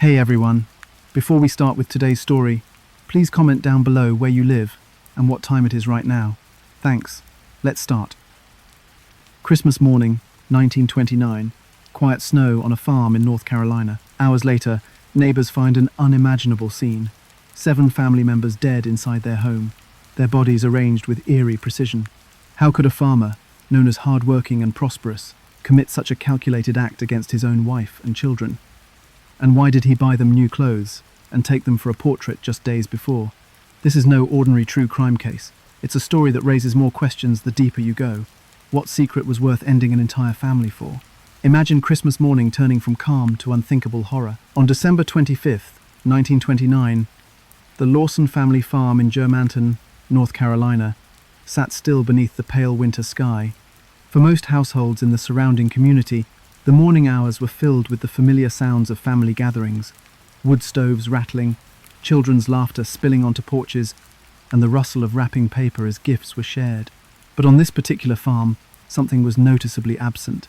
Hey everyone, before we start with today's story, please comment down below where you live and what time it is right now. Thanks. Let's start. Christmas morning, 1929. Quiet snow on a farm in North Carolina. Hours later, neighbors find an unimaginable scene. 7 family members dead inside their home, their bodies arranged with eerie precision. How could a farmer, known as hard-working and prosperous, commit such a calculated act against his own wife and children? And why did he buy them new clothes and take them for a portrait just days before? This is no ordinary true crime case. It's a story that raises more questions the deeper you go. What secret was worth ending an entire family for? Imagine Christmas morning turning from calm to unthinkable horror. On December 25th, 1929, the Lawson family farm in Germantown, North Carolina, sat still beneath the pale winter sky. For most households in the surrounding community, the morning hours were filled with the familiar sounds of family gatherings, wood stoves rattling, children's laughter spilling onto porches, and the rustle of wrapping paper as gifts were shared. But on this particular farm, something was noticeably absent.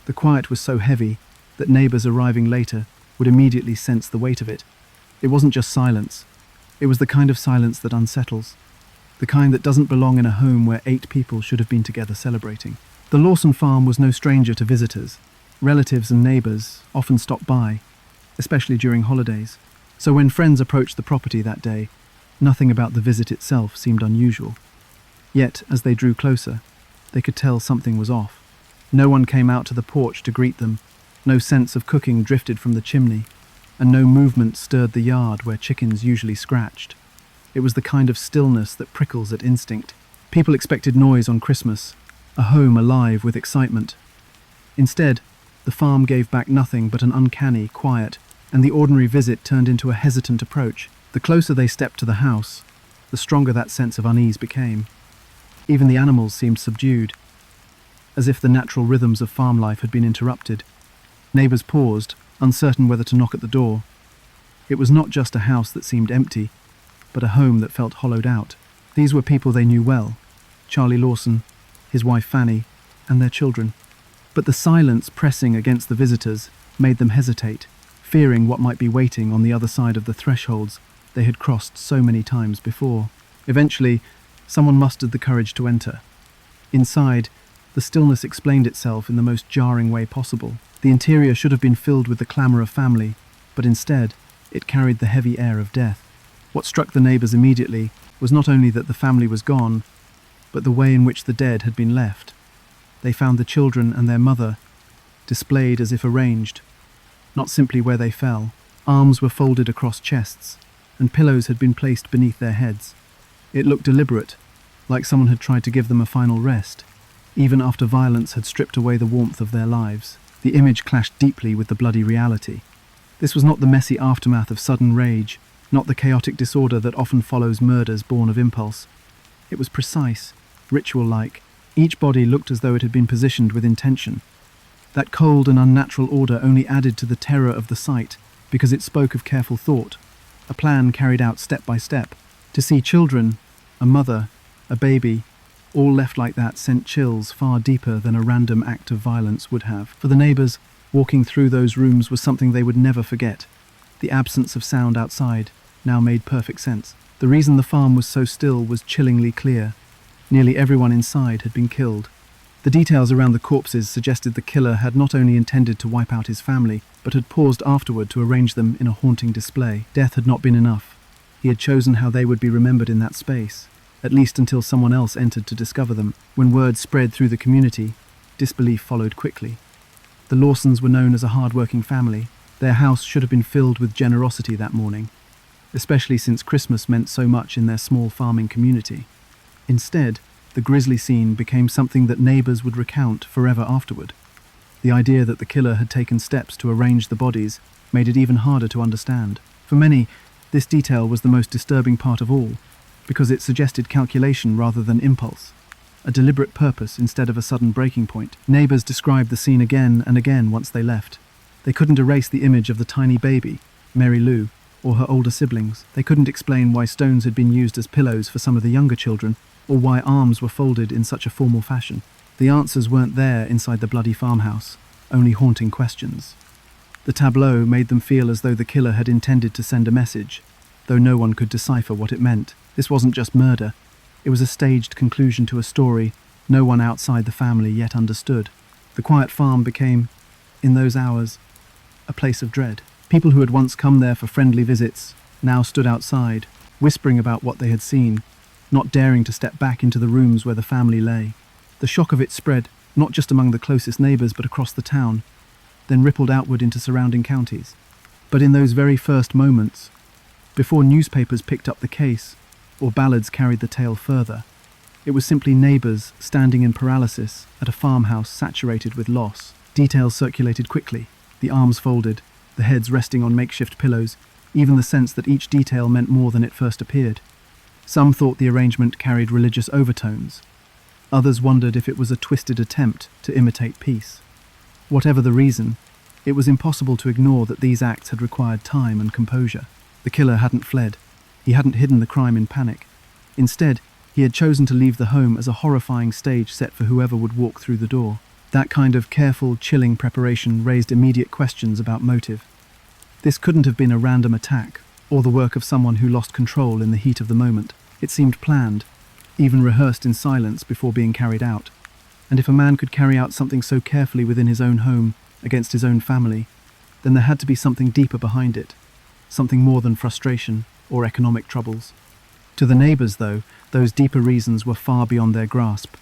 The quiet was so heavy that neighbors arriving later would immediately sense the weight of it. It wasn't just silence. It was the kind of silence that unsettles, the kind that doesn't belong in a home where 8 people should have been together celebrating. The Lawson farm was no stranger to visitors. Relatives and neighbors often stopped by, especially during holidays. So when friends approached the property that day, nothing about the visit itself seemed unusual. Yet, as they drew closer, they could tell something was off. No one came out to the porch to greet them, no sense of cooking drifted from the chimney, and no movement stirred the yard where chickens usually scratched. It was the kind of stillness that prickles at instinct. People expected noise on Christmas, a home alive with excitement. Instead, the farm gave back nothing but an uncanny quiet, and the ordinary visit turned into a hesitant approach. The closer they stepped to the house, the stronger that sense of unease became. Even the animals seemed subdued, as if the natural rhythms of farm life had been interrupted. Neighbors paused, uncertain whether to knock at the door. It was not just a house that seemed empty, but a home that felt hollowed out. These were people they knew well: Charlie Lawson, his wife Fanny, and their children. But the silence pressing against the visitors made them hesitate, fearing what might be waiting on the other side of the thresholds they had crossed so many times before. Eventually, someone mustered the courage to enter. Inside, the stillness explained itself in the most jarring way possible. The interior should have been filled with the clamour of family, but instead, it carried the heavy air of death. What struck the neighbours immediately was not only that the family was gone, but the way in which the dead had been left. They found the children and their mother displayed as if arranged, not simply where they fell. Arms were folded across chests, and pillows had been placed beneath their heads. It looked deliberate, like someone had tried to give them a final rest, even after violence had stripped away the warmth of their lives. The image clashed deeply with the bloody reality. This was not the messy aftermath of sudden rage, not the chaotic disorder that often follows murders born of impulse. It was precise, ritual-like. Each body looked as though it had been positioned with intention. That cold and unnatural order only added to the terror of the sight, because it spoke of careful thought, a plan carried out step by step. To see children, a mother, a baby, all left like that sent chills far deeper than a random act of violence would have. For the neighbours, walking through those rooms was something they would never forget. The absence of sound outside now made perfect sense. The reason the farm was so still was chillingly clear. Nearly everyone inside had been killed. The details around the corpses suggested the killer had not only intended to wipe out his family, but had paused afterward to arrange them in a haunting display. Death had not been enough. He had chosen how they would be remembered in that space, at least until someone else entered to discover them. When word spread through the community, disbelief followed quickly. The Lawsons were known as a hard-working family. Their house should have been filled with generosity that morning, especially since Christmas meant so much in their small farming community. Instead, the grisly scene became something that neighbours would recount forever afterward. The idea that the killer had taken steps to arrange the bodies made it even harder to understand. For many, this detail was the most disturbing part of all, because it suggested calculation rather than impulse, a deliberate purpose instead of a sudden breaking point. Neighbours described the scene again and again once they left. They couldn't erase the image of the tiny baby, Mary Lou, or her older siblings. They couldn't explain why stones had been used as pillows for some of the younger children, or why arms were folded in such a formal fashion. The answers weren't there inside the bloody farmhouse, only haunting questions. The tableau made them feel as though the killer had intended to send a message, though no one could decipher what it meant. This wasn't just murder. It was a staged conclusion to a story no one outside the family yet understood. The quiet farm became, in those hours, a place of dread. People who had once come there for friendly visits now stood outside, whispering about what they had seen, not daring to step back into the rooms where the family lay. The shock of it spread, not just among the closest neighbours but across the town, then rippled outward into surrounding counties. But in those very first moments, before newspapers picked up the case or ballads carried the tale further, it was simply neighbours standing in paralysis at a farmhouse saturated with loss. Details circulated quickly, the arms folded, the heads resting on makeshift pillows, even the sense that each detail meant more than it first appeared. Some thought the arrangement carried religious overtones. Others wondered if it was a twisted attempt to imitate peace. Whatever the reason, it was impossible to ignore that these acts had required time and composure. The killer hadn't fled. He hadn't hidden the crime in panic. Instead, he had chosen to leave the home as a horrifying stage set for whoever would walk through the door. That kind of careful, chilling preparation raised immediate questions about motive. This couldn't have been a random attack, or the work of someone who lost control in the heat of the moment. It seemed planned, even rehearsed in silence before being carried out. And if a man could carry out something so carefully within his own home, against his own family, then there had to be something deeper behind it, something more than frustration or economic troubles. To the neighbours, though, those deeper reasons were far beyond their grasp.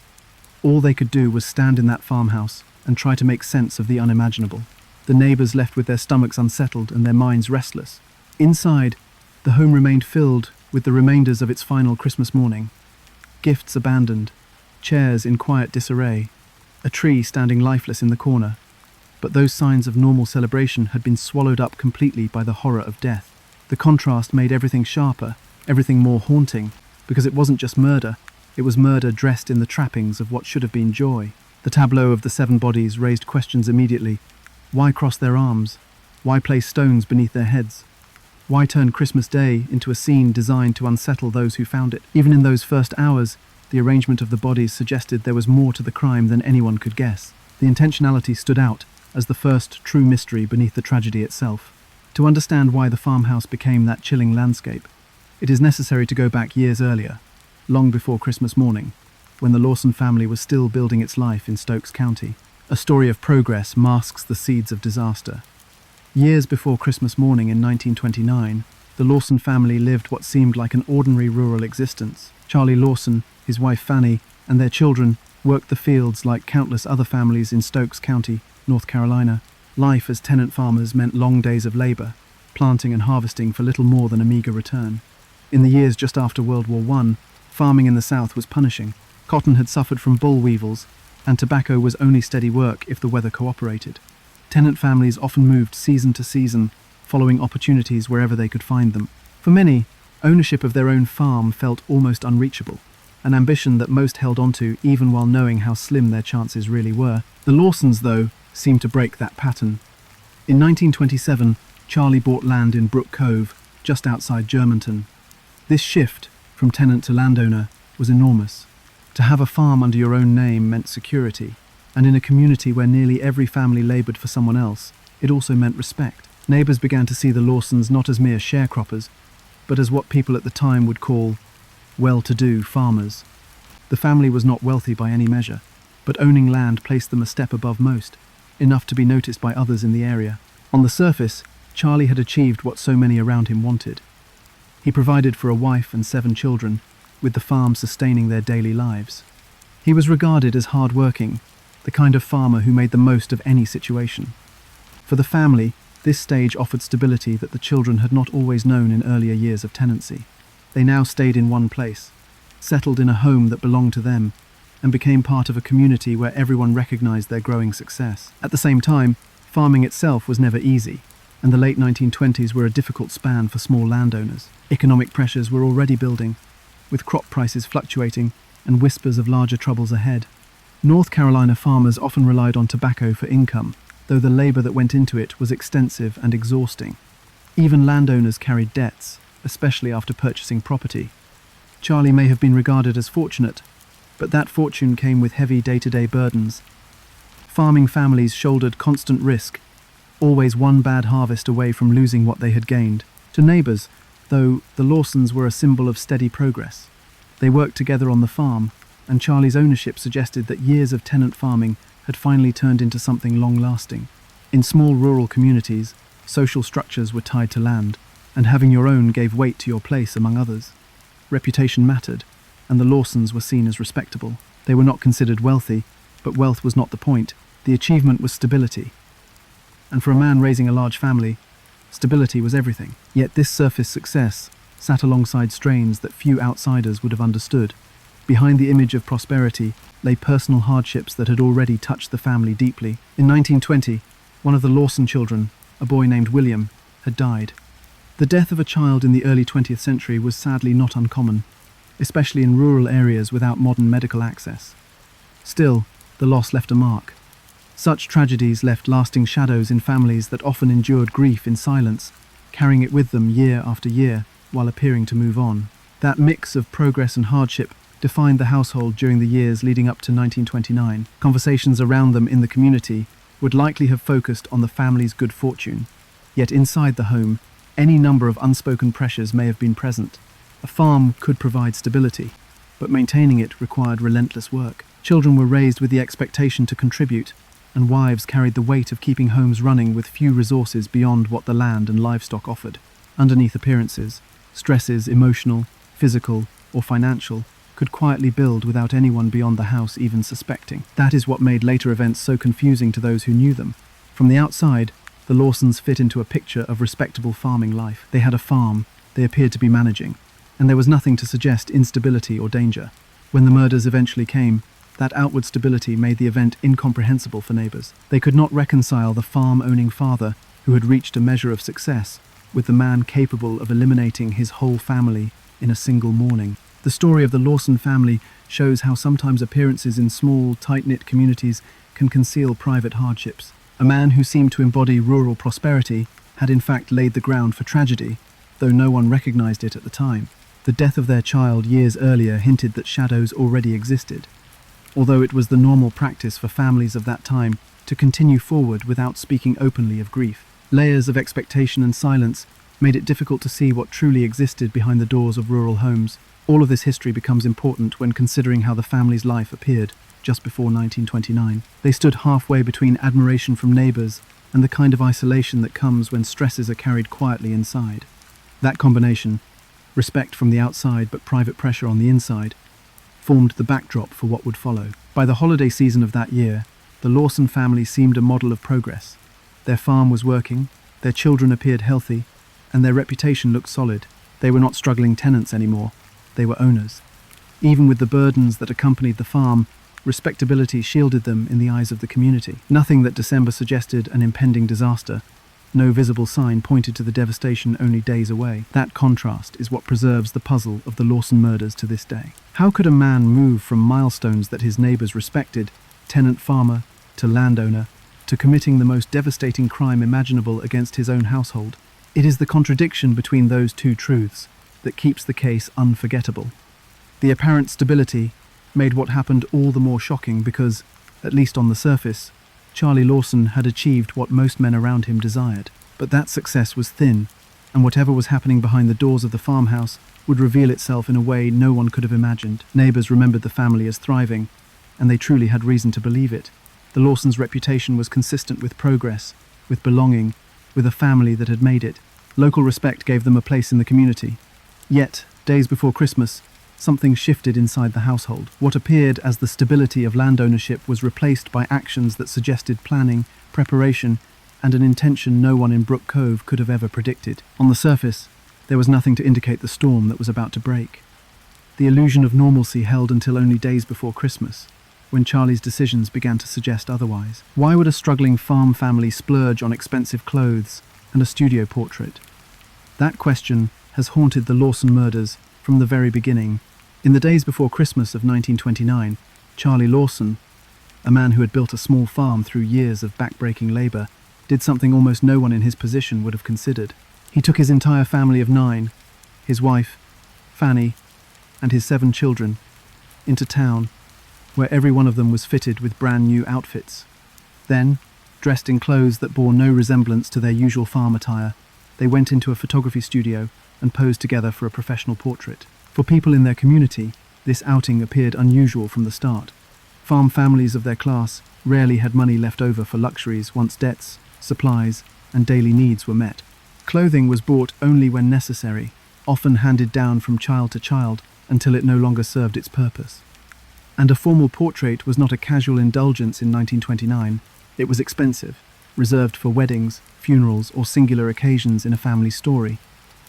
All they could do was stand in that farmhouse and try to make sense of the unimaginable. The neighbours left with their stomachs unsettled and their minds restless. Inside, the home remained filled with the remainders of its final Christmas morning. Gifts abandoned, chairs in quiet disarray, a tree standing lifeless in the corner. But those signs of normal celebration had been swallowed up completely by the horror of death. The contrast made everything sharper, everything more haunting, because it wasn't just murder, it was murder dressed in the trappings of what should have been joy. The tableau of the 7 bodies raised questions immediately. Why cross their arms? Why place stones beneath their heads? Why turn Christmas Day into a scene designed to unsettle those who found it? Even in those first hours, the arrangement of the bodies suggested there was more to the crime than anyone could guess. The intentionality stood out as the first true mystery beneath the tragedy itself. To understand why the farmhouse became that chilling landscape, it is necessary to go back years earlier, long before Christmas morning, when the Lawson family was still building its life in Stokes County. A story of progress masks the seeds of disaster. Years before Christmas morning in 1929, the Lawson family lived what seemed like an ordinary rural existence. Charlie Lawson, his wife Fanny, and their children worked the fields like countless other families in Stokes County, North Carolina. Life as tenant farmers meant long days of labor, planting and harvesting for little more than a meager return. In the years just after World War I, farming in the South was punishing. Cotton had suffered from boll weevils, and tobacco was only steady work if the weather cooperated. Tenant families often moved season to season, following opportunities wherever they could find them. For many, ownership of their own farm felt almost unreachable, an ambition that most held onto even while knowing how slim their chances really were. The Lawsons, though, seemed to break that pattern. In 1927, Charlie bought land in Brook Cove, just outside Germantown. This shift, from tenant to landowner, was enormous. To have a farm under your own name meant security, and in a community where nearly every family laboured for someone else, it also meant respect. Neighbours began to see the Lawsons not as mere sharecroppers, but as what people at the time would call well-to-do farmers. The family was not wealthy by any measure, but owning land placed them a step above most, enough to be noticed by others in the area. On the surface, Charlie had achieved what so many around him wanted. He provided for a wife and 7 children, with the farm sustaining their daily lives. He was regarded as hard-working, the kind of farmer who made the most of any situation. For the family, this stage offered stability that the children had not always known in earlier years of tenancy. They now stayed in one place, settled in a home that belonged to them, and became part of a community where everyone recognized their growing success. At the same time, farming itself was never easy, and the late 1920s were a difficult span for small landowners. Economic pressures were already building, with crop prices fluctuating and whispers of larger troubles ahead. North Carolina farmers often relied on tobacco for income, though the labor that went into it was extensive and exhausting. Even landowners carried debts, especially after purchasing property. Charlie may have been regarded as fortunate, but that fortune came with heavy day-to-day burdens. Farming families shouldered constant risk, always one bad harvest away from losing what they had gained. To neighbours, though, the Lawsons were a symbol of steady progress. They worked together on the farm, and Charlie's ownership suggested that years of tenant farming had finally turned into something long-lasting. In small rural communities, social structures were tied to land, and having your own gave weight to your place among others. Reputation mattered, and the Lawsons were seen as respectable. They were not considered wealthy, but wealth was not the point. The achievement was stability. And for a man raising a large family, stability was everything. Yet this surface success sat alongside strains that few outsiders would have understood. Behind the image of prosperity lay personal hardships that had already touched the family deeply. In 1920, one of the Lawson children, a boy named William, had died. The death of a child in the early 20th century was sadly not uncommon, especially in rural areas without modern medical access. Still, the loss left a mark. Such tragedies left lasting shadows in families that often endured grief in silence, carrying it with them year after year while appearing to move on. That mix of progress and hardship defined the household during the years leading up to 1929. Conversations around them in the community would likely have focused on the family's good fortune. Yet inside the home, any number of unspoken pressures may have been present. A farm could provide stability, but maintaining it required relentless work. Children were raised with the expectation to contribute, and wives carried the weight of keeping homes running with few resources beyond what the land and livestock offered. Underneath appearances, stresses, emotional, physical, or financial, could quietly build without anyone beyond the house even suspecting. That is what made later events so confusing to those who knew them. From the outside, the Lawsons fit into a picture of respectable farming life. They had a farm they appeared to be managing, and there was nothing to suggest instability or danger. When the murders eventually came, that outward stability made the event incomprehensible for neighbours. They could not reconcile the farm-owning father, who had reached a measure of success, with the man capable of eliminating his whole family in a single morning. The story of the Lawson family shows how sometimes appearances in small, tight-knit communities can conceal private hardships. A man who seemed to embody rural prosperity had in fact laid the ground for tragedy, though no one recognized it at the time. The death of their child years earlier hinted that shadows already existed, although it was the normal practice for families of that time to continue forward without speaking openly of grief. Layers of expectation and silence made it difficult to see what truly existed behind the doors of rural homes. All of this history becomes important when considering how the family's life appeared just before 1929. They stood halfway between admiration from neighbours and the kind of isolation that comes when stresses are carried quietly inside. That combination, respect from the outside but private pressure on the inside, formed the backdrop for what would follow. By the holiday season of that year, the Lawson family seemed a model of progress. Their farm was working, their children appeared healthy, and their reputation looked solid. They were not struggling tenants anymore. They were owners. Even with the burdens that accompanied the farm, respectability shielded them in the eyes of the community. Nothing that December suggested an impending disaster. No visible sign pointed to the devastation only days away. That contrast is what preserves the puzzle of the Lawson murders to this day. How could a man move from milestones that his neighbours respected, tenant farmer, to landowner, to committing the most devastating crime imaginable against his own household? It is the contradiction between those two truths that keeps the case unforgettable. The apparent stability made what happened all the more shocking because, at least on the surface, Charlie Lawson had achieved what most men around him desired. But that success was thin, and whatever was happening behind the doors of the farmhouse would reveal itself in a way no one could have imagined. Neighbours remembered the family as thriving, and they truly had reason to believe it. The Lawsons' reputation was consistent with progress, with belonging, with a family that had made it. Local respect gave them a place in the community. Yet, days before Christmas, something shifted inside the household. What appeared as the stability of land ownership was replaced by actions that suggested planning, preparation, and an intention no one in Brook Cove could have ever predicted. On the surface, there was nothing to indicate the storm that was about to break. The illusion of normalcy held until only days before Christmas, when Charlie's decisions began to suggest otherwise. Why would a struggling farm family splurge on expensive clothes and a studio portrait? That question has haunted the Lawson murders from the very beginning. In the days before Christmas of 1929, Charlie Lawson, a man who had built a small farm through years of back-breaking labour, did something almost no one in his position would have considered. He took his entire family of 9, his wife, Fanny, and his 7 children, into town, where every one of them was fitted with brand new outfits. Then, Dressed in clothes that bore no resemblance to their usual farm attire, they went into a photography studio and posed together for a professional portrait. For people in their community, this outing appeared unusual from the start. Farm families of their class rarely had money left over for luxuries once debts, supplies, and daily needs were met. Clothing was bought only when necessary, often handed down from child to child until it no longer served its purpose. And a formal portrait was not a casual indulgence in 1929, it was expensive, reserved for weddings, funerals, or singular occasions in a family story.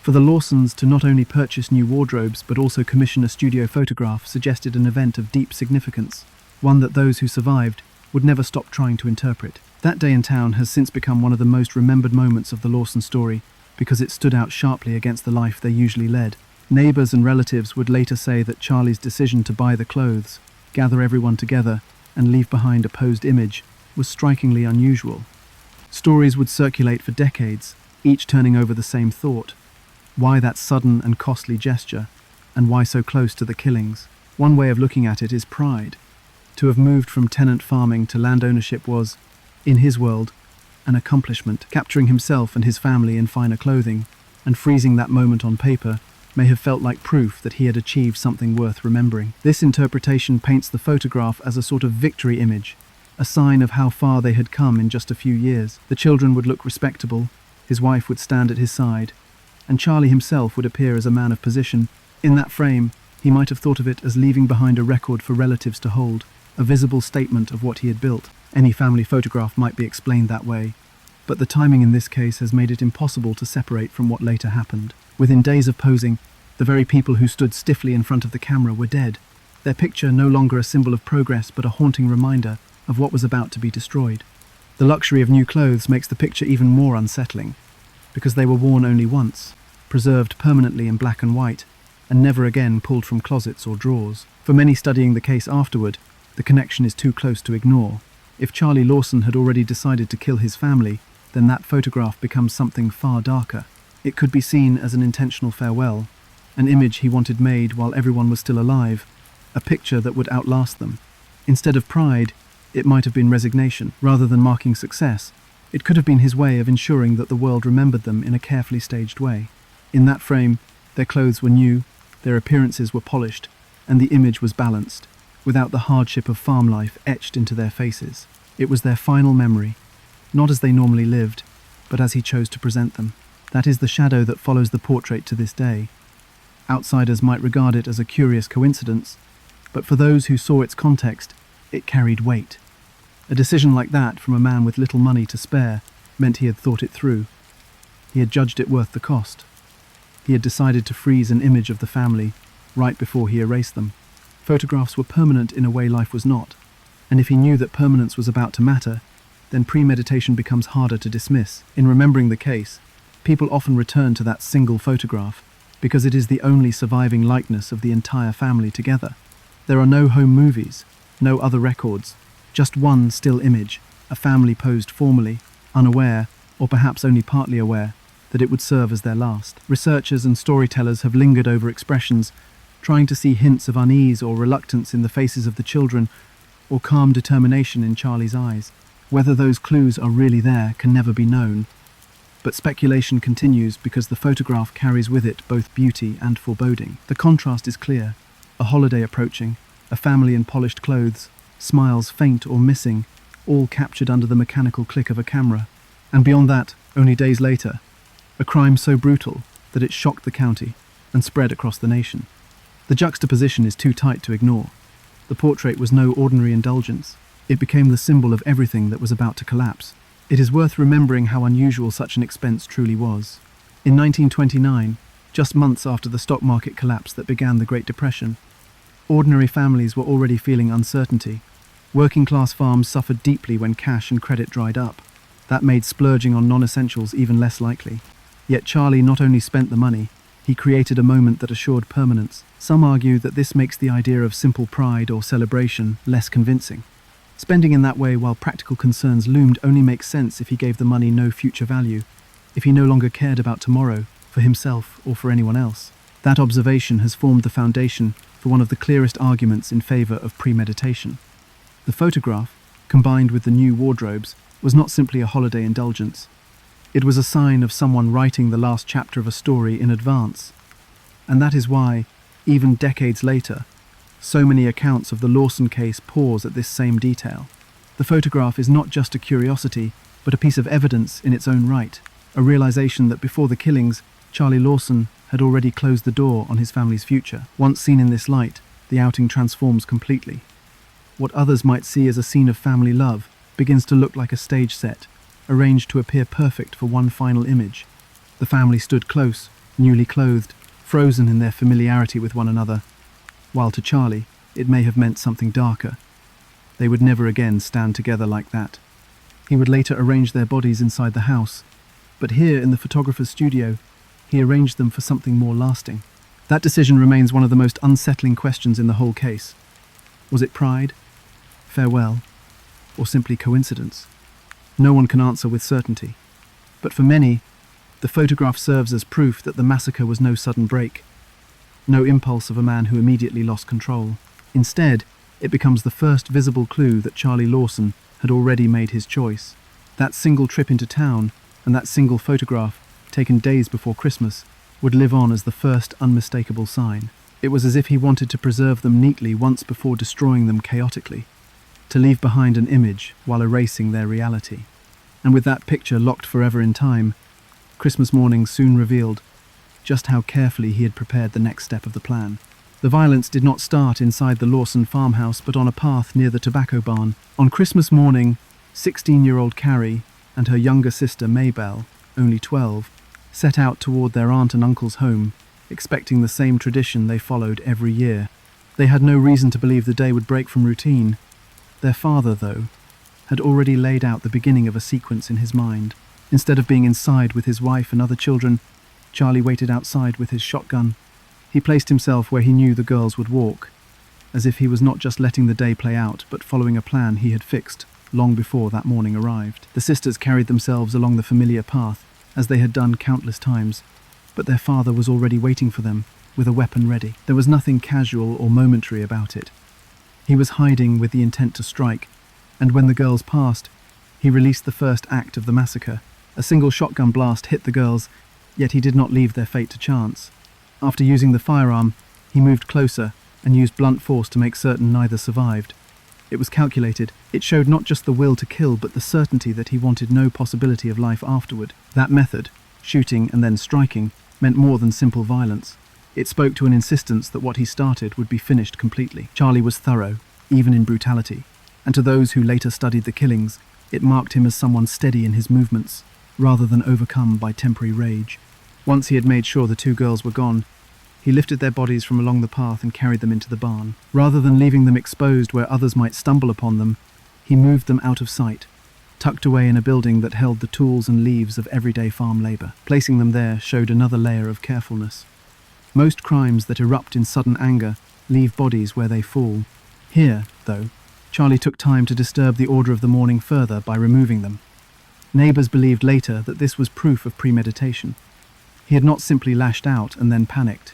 For the Lawsons to not only purchase new wardrobes but also commission a studio photograph suggested an event of deep significance, one that those who survived would never stop trying to interpret. That day in town has since become one of the most remembered moments of the Lawson story because it stood out sharply against the life they usually led. Neighbors and relatives would later say that Charlie's decision to buy the clothes, gather everyone together, and leave behind a posed image was strikingly unusual. Stories would circulate for decades, each turning over the same thought. Why that sudden and costly gesture, and why so close to the killings? One way of looking at it is pride. To have moved from tenant farming to land ownership was, in his world, an accomplishment. Capturing himself and his family in finer clothing, and freezing that moment on paper, may have felt like proof that he had achieved something worth remembering. This interpretation paints the photograph as a sort of victory image, a sign of how far they had come in just a few years. The children would look respectable, his wife would stand at his side, and Charlie himself would appear as a man of position. In that frame, he might have thought of it as leaving behind a record for relatives to hold, a visible statement of what he had built. Any family photograph might be explained that way, but the timing in this case has made it impossible to separate from what later happened. Within days of posing, the very people who stood stiffly in front of the camera were dead, their picture no longer a symbol of progress but a haunting reminder of what was about to be destroyed. The luxury of new clothes makes the picture even more unsettling, because they were worn only once, preserved permanently in black and white, and never again pulled from closets or drawers. For many studying the case afterward, the connection is too close to ignore. If Charlie Lawson had already decided to kill his family, then that photograph becomes something far darker. It could be seen as an intentional farewell, an image he wanted made while everyone was still alive, a picture that would outlast them. Instead of pride, it might have been resignation. Rather than marking success, it could have been his way of ensuring that the world remembered them in a carefully staged way. In that frame, their clothes were new, their appearances were polished, and the image was balanced, without the hardship of farm life etched into their faces. It was their final memory, not as they normally lived, but as he chose to present them. That is the shadow that follows the portrait to this day. Outsiders might regard it as a curious coincidence, but for those who saw its context, it carried weight. A decision like that from a man with little money to spare meant he had thought it through. He had judged it worth the cost. He had decided to freeze an image of the family right before he erased them. Photographs were permanent in a way life was not, and if he knew that permanence was about to matter, then premeditation becomes harder to dismiss. In remembering the case, people often return to that single photograph because it is the only surviving likeness of the entire family together. There are no home movies, no other records, just one still image, a family posed formally, unaware, or perhaps only partly aware, that it would serve as their last. Researchers and storytellers have lingered over expressions, trying to see hints of unease or reluctance in the faces of the children, or calm determination in Charlie's eyes. Whether those clues are really there can never be known, but speculation continues because the photograph carries with it both beauty and foreboding. The contrast is clear. A holiday approaching, a family in polished clothes, smiles faint or missing, all captured under the mechanical click of a camera. And beyond that, only days later, a crime so brutal that it shocked the county and spread across the nation. The juxtaposition is too tight to ignore. The portrait was no ordinary indulgence. It became the symbol of everything that was about to collapse. It is worth remembering how unusual such an expense truly was. In 1929, just months after the stock market collapse that began the Great Depression, ordinary families were already feeling uncertainty. Working-class farms suffered deeply when cash and credit dried up. That made splurging on non-essentials even less likely. Yet Charlie not only spent the money, he created a moment that assured permanence. Some argue that this makes the idea of simple pride or celebration less convincing. Spending in that way while practical concerns loomed only makes sense if he gave the money no future value, if he no longer cared about tomorrow, for himself or for anyone else. That observation has formed the foundation for one of the clearest arguments in favor of premeditation. The photograph, combined with the new wardrobes, was not simply a holiday indulgence. It was a sign of someone writing the last chapter of a story in advance. And that is why, even decades later, so many accounts of the Lawson case pause at this same detail. The photograph is not just a curiosity, but a piece of evidence in its own right, a realization that before the killings, Charlie Lawson had already closed the door on his family's future. Once seen in this light, the outing transforms completely. What others might see as a scene of family love begins to look like a stage set, arranged to appear perfect for one final image. The family stood close, newly clothed, frozen in their familiarity with one another, while to Charlie, it may have meant something darker. They would never again stand together like that. He would later arrange their bodies inside the house, but here in the photographer's studio, he arranged them for something more lasting. That decision remains one of the most unsettling questions in the whole case. Was it pride, farewell, or simply coincidence? No one can answer with certainty. But for many, the photograph serves as proof that the massacre was no sudden break, no impulse of a man who immediately lost control. Instead, it becomes the first visible clue that Charlie Lawson had already made his choice. That single trip into town and that single photograph, taken days before Christmas, would live on as the first unmistakable sign. It was as if he wanted to preserve them neatly once before destroying them chaotically, to leave behind an image while erasing their reality. And with that picture locked forever in time, Christmas morning soon revealed just how carefully he had prepared the next step of the plan. The violence did not start inside the Lawson farmhouse, but on a path near the tobacco barn. On Christmas morning, 16-year-old Carrie and her younger sister Maybelle, only 12, set out toward their aunt and uncle's home, expecting the same tradition they followed every year. They had no reason to believe the day would break from routine. Their father, though, had already laid out the beginning of a sequence in his mind. Instead of being inside with his wife and other children, Charlie waited outside with his shotgun. He placed himself where he knew the girls would walk, as if he was not just letting the day play out, but following a plan he had fixed long before that morning arrived. The sisters carried themselves along the familiar path, as they had done countless times, but their father was already waiting for them, with a weapon ready. There was nothing casual or momentary about it. He was hiding with the intent to strike, and when the girls passed, he released the first act of the massacre. A single shotgun blast hit the girls, yet he did not leave their fate to chance. After using the firearm, he moved closer and used blunt force to make certain neither survived. It was calculated. It showed not just the will to kill, but the certainty that he wanted no possibility of life afterward. That method, shooting and then striking, meant more than simple violence. It spoke to an insistence that what he started would be finished completely. Charlie was thorough, even in brutality, and to those who later studied the killings, it marked him as someone steady in his movements, rather than overcome by temporary rage. Once he had made sure the two girls were gone, he lifted their bodies from along the path and carried them into the barn. Rather than leaving them exposed where others might stumble upon them, he moved them out of sight, tucked away in a building that held the tools and leaves of everyday farm labor. Placing them there showed another layer of carefulness. Most crimes that erupt in sudden anger leave bodies where they fall. Here, though, Charlie took time to disturb the order of the morning further by removing them. Neighbors believed later that this was proof of premeditation. He had not simply lashed out and then panicked.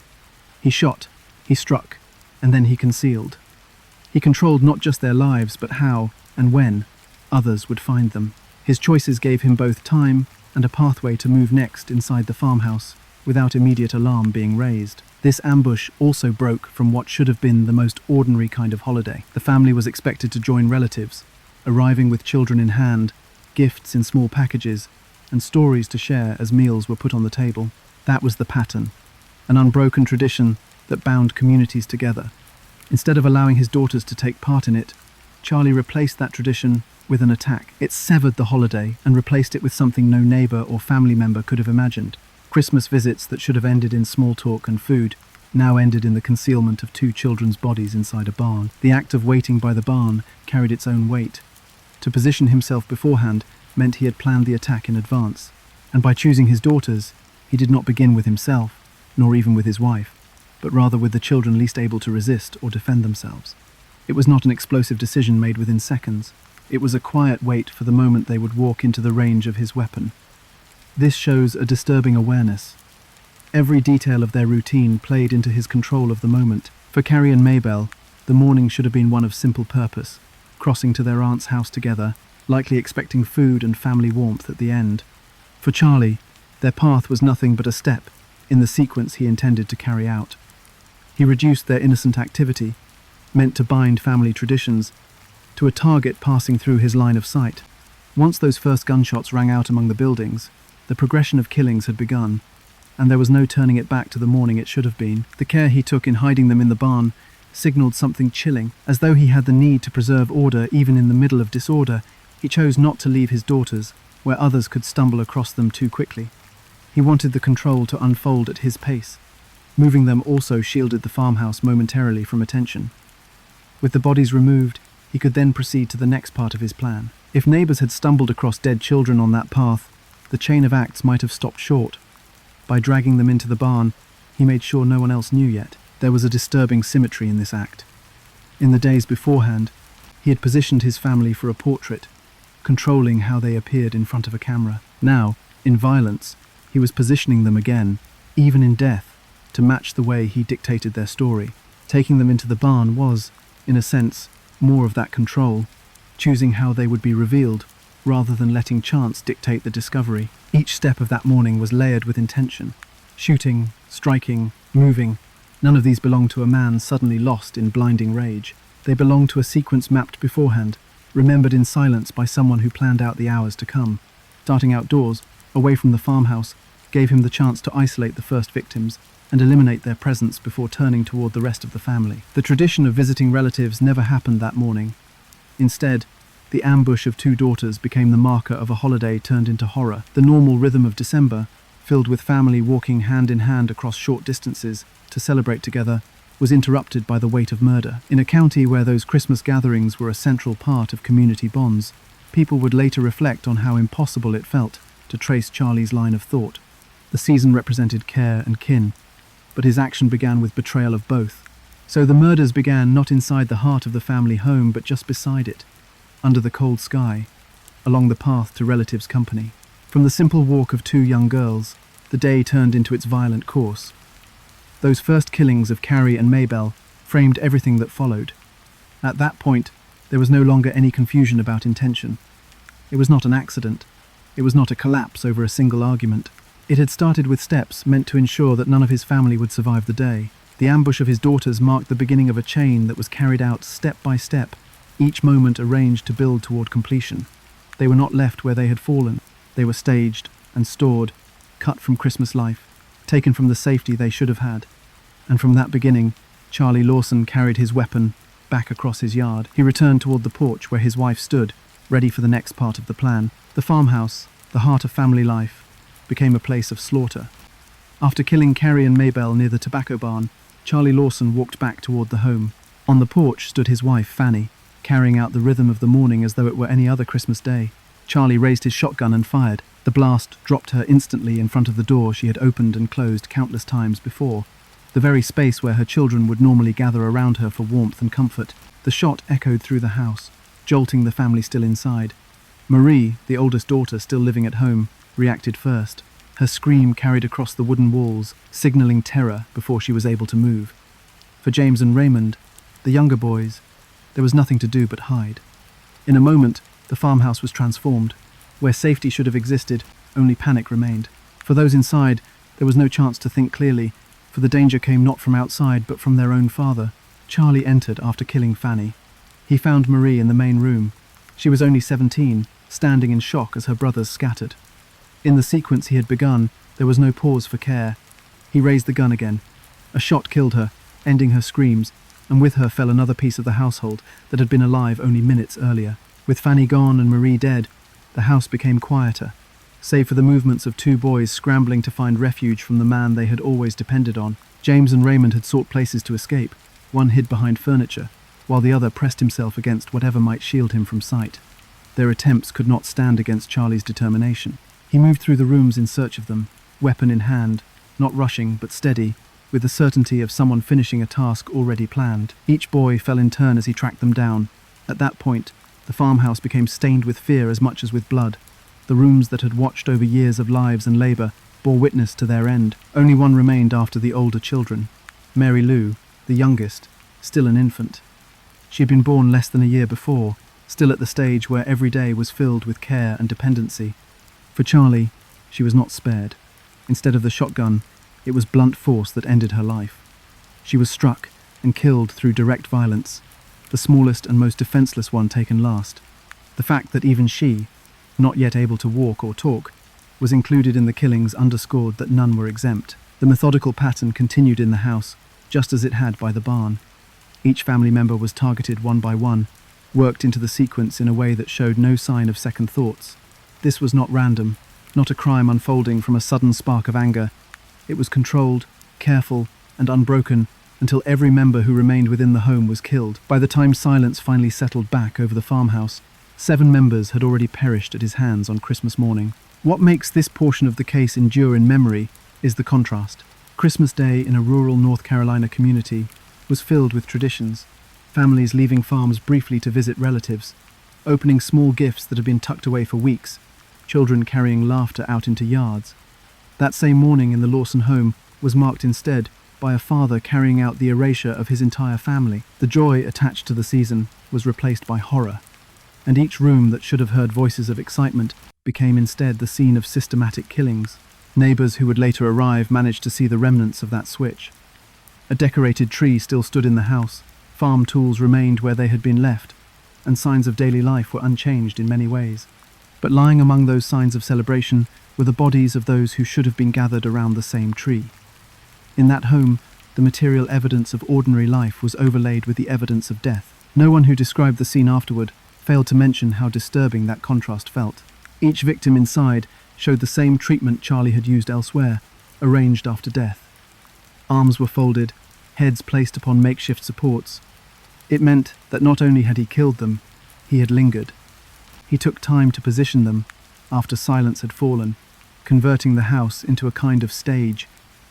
He shot, he struck, and then he concealed. He controlled not just their lives, but how and when others would find them. His choices gave him both time and a pathway to move next inside the farmhouse, without immediate alarm being raised. This ambush also broke from what should have been the most ordinary kind of holiday. The family was expected to join relatives, arriving with children in hand, gifts in small packages, and stories to share as meals were put on the table. That was the pattern, an unbroken tradition that bound communities together. Instead of allowing his daughters to take part in it, Charlie replaced that tradition with an attack. It severed the holiday and replaced it with something no neighbor or family member could have imagined. Christmas visits that should have ended in small talk and food now ended in the concealment of two children's bodies inside a barn. The act of waiting by the barn carried its own weight. To position himself beforehand meant he had planned the attack in advance, and by choosing his daughters, he did not begin with himself, nor even with his wife, but rather with the children least able to resist or defend themselves. It was not an explosive decision made within seconds. It was a quiet wait for the moment they would walk into the range of his weapon. This shows a disturbing awareness. Every detail of their routine played into his control of the moment. For Carrie and Maybelle, the morning should have been one of simple purpose, crossing to their aunt's house together, likely expecting food and family warmth at the end. For Charlie, their path was nothing but a step in the sequence he intended to carry out. He reduced their innocent activity, meant to bind family traditions, to a target passing through his line of sight. Once those first gunshots rang out among the buildings, the progression of killings had begun, and there was no turning it back to the morning it should have been. The care he took in hiding them in the barn signaled something chilling. As though he had the need to preserve order even in the middle of disorder, he chose not to leave his daughters where others could stumble across them too quickly. He wanted the control to unfold at his pace. Moving them also shielded the farmhouse momentarily from attention. With the bodies removed, he could then proceed to the next part of his plan. If neighbors had stumbled across dead children on that path, the chain of acts might have stopped short. By dragging them into the barn, he made sure no one else knew yet. There was a disturbing symmetry in this act. In the days beforehand, he had positioned his family for a portrait, controlling how they appeared in front of a camera. Now, in violence, he was positioning them again, even in death, to match the way he dictated their story. Taking them into the barn was, in a sense, more of that control, choosing how they would be revealed, rather than letting chance dictate the discovery. Each step of that morning was layered with intention. Shooting, striking, moving. None of these belonged to a man suddenly lost in blinding rage. They belonged to a sequence mapped beforehand, remembered in silence by someone who planned out the hours to come. Starting outdoors, away from the farmhouse, gave him the chance to isolate the first victims and eliminate their presence before turning toward the rest of the family. The tradition of visiting relatives never happened that morning. Instead, the ambush of two daughters became the marker of a holiday turned into horror. The normal rhythm of December, filled with family walking hand in hand across short distances to celebrate together, was interrupted by the weight of murder. In a county where those Christmas gatherings were a central part of community bonds, people would later reflect on how impossible it felt to trace Charlie's line of thought. The season represented care and kin, but his action began with betrayal of both. So the murders began not inside the heart of the family home, but just beside it, under the cold sky, along the path to relatives' company. From the simple walk of two young girls, the day turned into its violent course. Those first killings of Carrie and Maybelle framed everything that followed. At that point, there was no longer any confusion about intention. It was not an accident. It was not a collapse over a single argument. It had started with steps meant to ensure that none of his family would survive the day. The ambush of his daughters marked the beginning of a chain that was carried out step by step, each moment arranged to build toward completion. They were not left where they had fallen. They were staged and stored, cut from Christmas life, taken from the safety they should have had. And from that beginning, Charlie Lawson carried his weapon back across his yard. He returned toward the porch where his wife stood, ready for the next part of the plan. The farmhouse, the heart of family life, became a place of slaughter. After killing Carrie and Maybelle near the tobacco barn, Charlie Lawson walked back toward the home. On the porch stood his wife, Fanny, carrying out the rhythm of the morning as though it were any other Christmas day. Charlie raised his shotgun and fired. The blast dropped her instantly in front of the door she had opened and closed countless times before, the very space where her children would normally gather around her for warmth and comfort. The shot echoed through the house, jolting the family still inside. Marie, the oldest daughter still living at home, reacted first. Her scream carried across the wooden walls, signaling terror before she was able to move. For James and Raymond, the younger boys, there was nothing to do but hide. In a moment, the farmhouse was transformed. Where safety should have existed, only panic remained. For those inside, there was no chance to think clearly, for the danger came not from outside but from their own father. Charlie entered after killing Fanny. He found Marie in the main room. She was only 17, standing in shock as her brothers scattered. In the sequence he had begun, there was no pause for care. He raised the gun again. A shot killed her, ending her screams, and with her fell another piece of the household that had been alive only minutes earlier. With Fanny gone and Marie dead, the house became quieter, save for the movements of two boys scrambling to find refuge from the man they had always depended on. James and Raymond had sought places to escape. One hid behind furniture, while the other pressed himself against whatever might shield him from sight. Their attempts could not stand against Charlie's determination. He moved through the rooms in search of them, weapon in hand, not rushing but steady, with the certainty of someone finishing a task already planned. Each boy fell in turn as he tracked them down. At that point, the farmhouse became stained with fear as much as with blood. The rooms that had watched over years of lives and labour bore witness to their end. Only one remained after the older children, Mary Lou, the youngest, still an infant. She had been born less than a year before, still at the stage where every day was filled with care and dependency. For Charlie, she was not spared. Instead of the shotgun, it was blunt force that ended her life. She was struck and killed through direct violence, the smallest and most defenseless one taken last. The fact that even she, not yet able to walk or talk, was included in the killings underscored that none were exempt. The methodical pattern continued in the house, just as it had by the barn. Each family member was targeted one by one, worked into the sequence in a way that showed no sign of second thoughts. This was not random, not a crime unfolding from a sudden spark of anger. It was controlled, careful, and unbroken until every member who remained within the home was killed. By the time silence finally settled back over the farmhouse, 7 members had already perished at his hands on Christmas morning. What makes this portion of the case endure in memory is the contrast. Christmas Day in a rural North Carolina community was filled with traditions. Families leaving farms briefly to visit relatives, opening small gifts that had been tucked away for weeks, children carrying laughter out into yards. That same morning in the Lawson home was marked instead by a father carrying out the erasure of his entire family. The joy attached to the season was replaced by horror, and each room that should have heard voices of excitement became instead the scene of systematic killings. Neighbors who would later arrive managed to see the remnants of that switch. A decorated tree still stood in the house, farm tools remained where they had been left, and signs of daily life were unchanged in many ways. But lying among those signs of celebration were the bodies of those who should have been gathered around the same tree. In that home, the material evidence of ordinary life was overlaid with the evidence of death. No one who described the scene afterward failed to mention how disturbing that contrast felt. Each victim inside showed the same treatment Charlie had used elsewhere, arranged after death. Arms were folded, heads placed upon makeshift supports. It meant that not only had he killed them, he had lingered. He took time to position them after silence had fallen, converting the house into a kind of stage.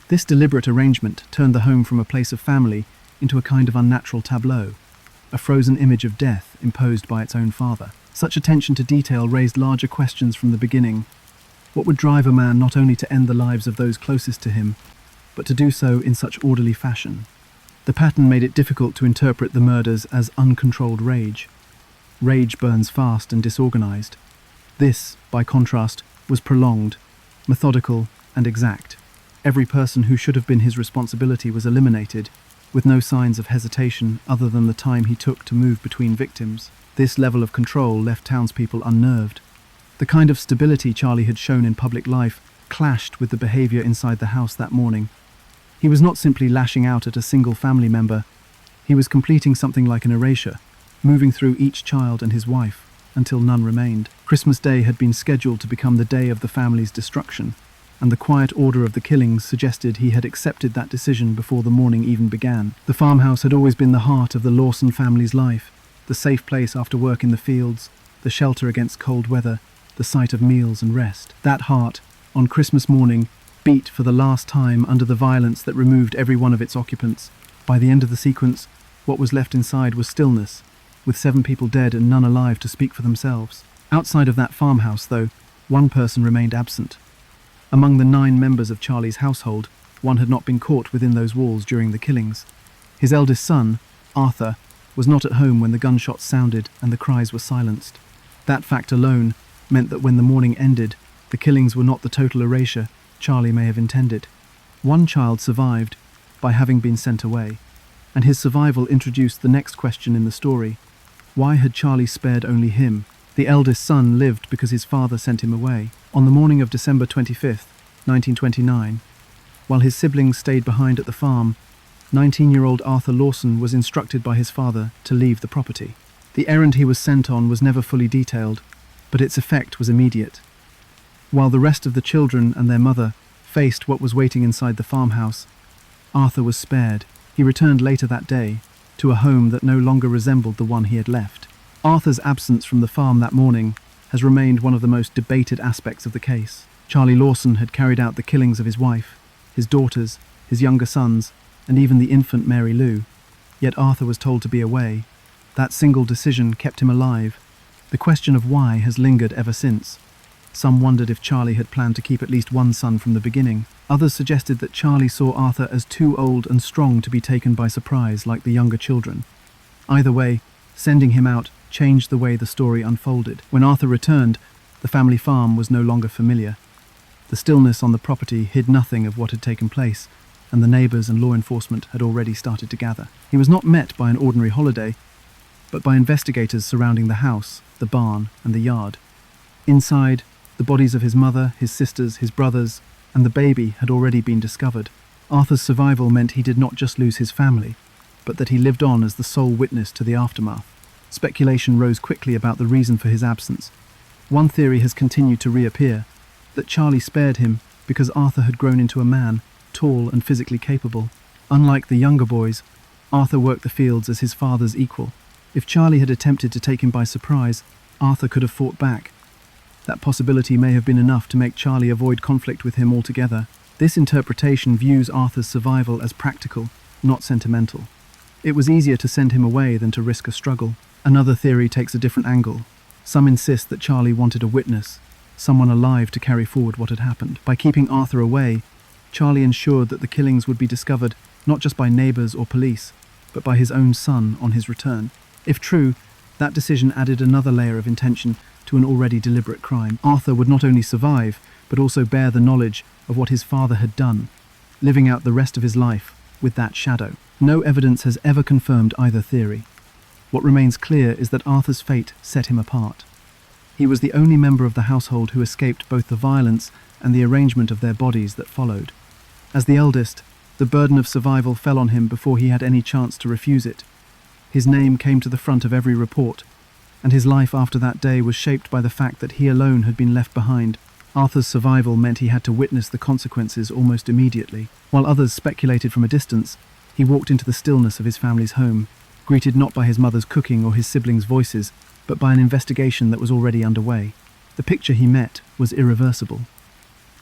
This deliberate arrangement turned the home from a place of family into a kind of unnatural tableau, a frozen image of death imposed by its own father. Such attention to detail raised larger questions from the beginning. What would drive a man not only to end the lives of those closest to him, but to do so in such orderly fashion? The pattern made it difficult to interpret the murders as uncontrolled rage. Rage burns fast and disorganized. This, by contrast, was prolonged, methodical, and exact. Every person who should have been his responsibility was eliminated, with no signs of hesitation other than the time he took to move between victims. This level of control left townspeople unnerved. The kind of stability Charlie had shown in public life clashed with the behavior inside the house that morning. He was not simply lashing out at a single family member. He was completing something like an erasure, moving through each child and his wife, until none remained. Christmas Day had been scheduled to become the day of the family's destruction, and the quiet order of the killings suggested he had accepted that decision before the morning even began. The farmhouse had always been the heart of the Lawson family's life, the safe place after work in the fields, the shelter against cold weather, the site of meals and rest. That heart, on Christmas morning, beat for the last time under the violence that removed every one of its occupants. By the end of the sequence, what was left inside was stillness, with 7 people dead and none alive to speak for themselves. Outside of that farmhouse, though, one person remained absent. Among the 9 members of Charlie's household, one had not been caught within those walls during the killings. His eldest son, Arthur, was not at home when the gunshots sounded and the cries were silenced. That fact alone meant that when the morning ended, the killings were not the total erasure Charlie may have intended. One child survived by having been sent away, and his survival introduced the next question in the story. Why had Charlie spared only him? The eldest son lived because his father sent him away. On the morning of December 25th, 1929, while his siblings stayed behind at the farm, 19-year-old Arthur Lawson was instructed by his father to leave the property. The errand he was sent on was never fully detailed, but its effect was immediate. While the rest of the children and their mother faced what was waiting inside the farmhouse, Arthur was spared. He returned later that day to a home that no longer resembled the one he had left. Arthur's absence from the farm that morning has remained one of the most debated aspects of the case. Charlie Lawson had carried out the killings of his wife, his daughters, his younger sons, and even the infant Mary Lou. Yet Arthur was told to be away. That single decision kept him alive. The question of why has lingered ever since. Some wondered if Charlie had planned to keep at least one son from the beginning. Others suggested that Charlie saw Arthur as too old and strong to be taken by surprise like the younger children. Either way, sending him out changed the way the story unfolded. When Arthur returned, the family farm was no longer familiar. The stillness on the property hid nothing of what had taken place, and the neighbours and law enforcement had already started to gather. He was not met by an ordinary holiday, but by investigators surrounding the house, the barn, and the yard. Inside, the bodies of his mother, his sisters, his brothers, and the baby had already been discovered. Arthur's survival meant he did not just lose his family, but that he lived on as the sole witness to the aftermath. Speculation rose quickly about the reason for his absence. One theory has continued to reappear, that Charlie spared him because Arthur had grown into a man, tall and physically capable. Unlike the younger boys, Arthur worked the fields as his father's equal. If Charlie had attempted to take him by surprise, Arthur could have fought back. That possibility may have been enough to make Charlie avoid conflict with him altogether. This interpretation views Arthur's survival as practical, not sentimental. It was easier to send him away than to risk a struggle. Another theory takes a different angle. Some insist that Charlie wanted a witness, someone alive to carry forward what had happened. By keeping Arthur away, Charlie ensured that the killings would be discovered not just by neighbours or police, but by his own son on his return. If true, that decision added another layer of intention to an already deliberate crime. Arthur would not only survive, but also bear the knowledge of what his father had done, living out the rest of his life with that shadow. No evidence has ever confirmed either theory. What remains clear is that Arthur's fate set him apart. He was the only member of the household who escaped both the violence and the arrangement of their bodies that followed. As the eldest, the burden of survival fell on him before he had any chance to refuse it. His name came to the front of every report, and his life after that day was shaped by the fact that he alone had been left behind. Arthur's survival meant he had to witness the consequences almost immediately. While others speculated from a distance, he walked into the stillness of his family's home, greeted not by his mother's cooking or his siblings' voices, but by an investigation that was already underway. The picture he met was irreversible.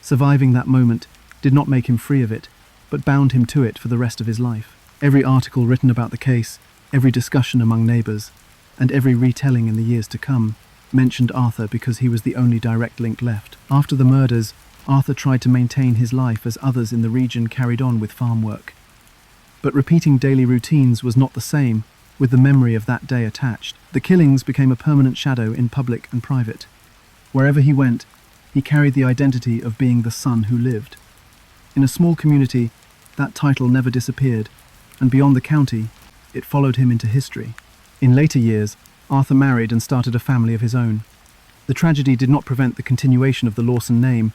Surviving that moment did not make him free of it, but bound him to it for the rest of his life. Every article written about the case, every discussion among neighbours, and every retelling in the years to come mentioned Arthur because he was the only direct link left. After the murders, Arthur tried to maintain his life as others in the region carried on with farm work. But repeating daily routines was not the same with the memory of that day attached. The killings became a permanent shadow in public and private. Wherever he went, he carried the identity of being the son who lived. In a small community, that title never disappeared, and beyond the county, it followed him into history. In later years, Arthur married and started a family of his own. The tragedy did not prevent the continuation of the Lawson name,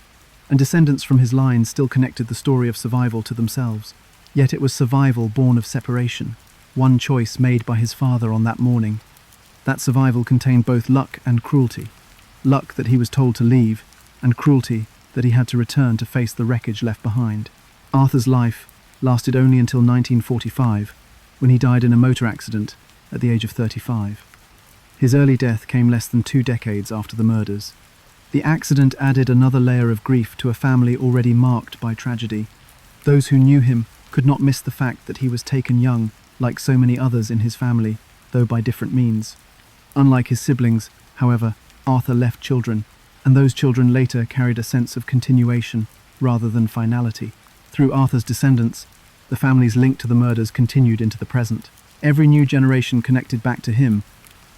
and descendants from his line still connected the story of survival to themselves. Yet it was survival born of separation, one choice made by his father on that morning. That survival contained both luck and cruelty. Luck that he was told to leave, and cruelty that he had to return to face the wreckage left behind. Arthur's life lasted only until 1945, when he died in a motor accident at the age of 35. His early death came less than 2 decades after the murders. The accident added another layer of grief to a family already marked by tragedy. Those who knew him could not miss the fact that he was taken young, like so many others in his family, though by different means. Unlike his siblings, however, Arthur left children, and those children later carried a sense of continuation rather than finality. Through Arthur's descendants, the family's link to the murders continued into the present. Every new generation connected back to him,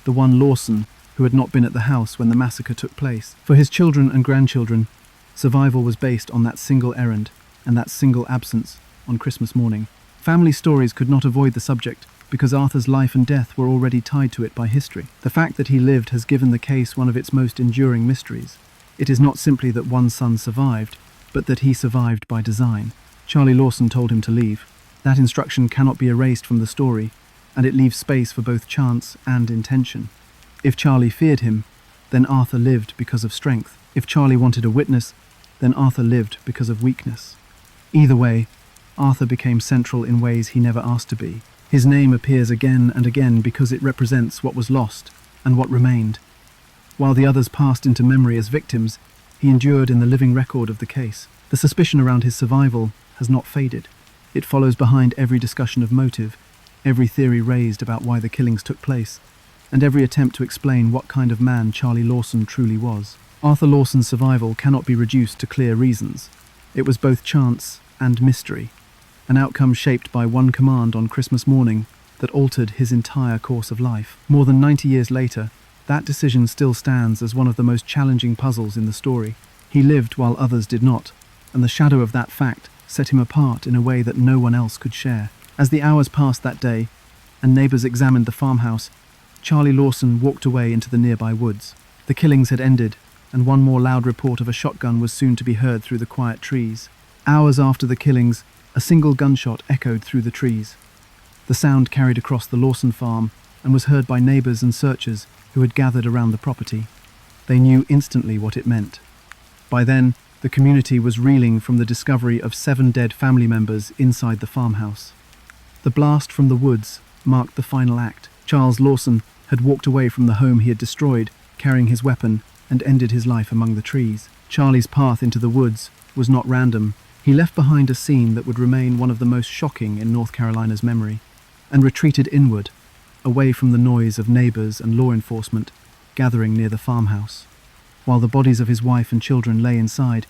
the one Lawson who had not been at the house when the massacre took place. For his children and grandchildren, survival was based on that single errand and that single absence on Christmas morning. Family stories could not avoid the subject because Arthur's life and death were already tied to it by history. The fact that he lived has given the case one of its most enduring mysteries. It is not simply that one son survived, but that he survived by design. Charlie Lawson told him to leave. That instruction cannot be erased from the story, and it leaves space for both chance and intention. If Charlie feared him, then Arthur lived because of strength. If Charlie wanted a witness, then Arthur lived because of weakness. Either way, Arthur became central in ways he never asked to be. His name appears again and again because it represents what was lost and what remained. While the others passed into memory as victims, he endured in the living record of the case. The suspicion around his survival has not faded. It follows behind every discussion of motive, every theory raised about why the killings took place, and every attempt to explain what kind of man Charlie Lawson truly was. Arthur Lawson's survival cannot be reduced to clear reasons. It was both chance and mystery, an outcome shaped by one command on Christmas morning: that altered his entire course of life. More than 90 years later, that decision still stands as one of the most challenging puzzles in the story. He lived while others did not, and the shadow of that fact set him apart in a way that no one else could share. As the hours passed that day, and neighbors examined the farmhouse, Charlie Lawson walked away into the nearby woods. The killings had ended, and one more loud report of a shotgun was soon to be heard through the quiet trees. Hours after the killings, a single gunshot echoed through the trees. The sound carried across the Lawson farm and was heard by neighbors and searchers who had gathered around the property. They knew instantly what it meant. By then, the community was reeling from the discovery of 7 dead family members inside the farmhouse. The blast from the woods marked the final act. Charles Lawson had walked away from the home he had destroyed, carrying his weapon, and ended his life among the trees. Charlie's path into the woods was not random. He left behind a scene that would remain one of the most shocking in North Carolina's memory, and retreated inward, away from the noise of neighbors and law enforcement gathering near the farmhouse. While the bodies of his wife and children lay inside,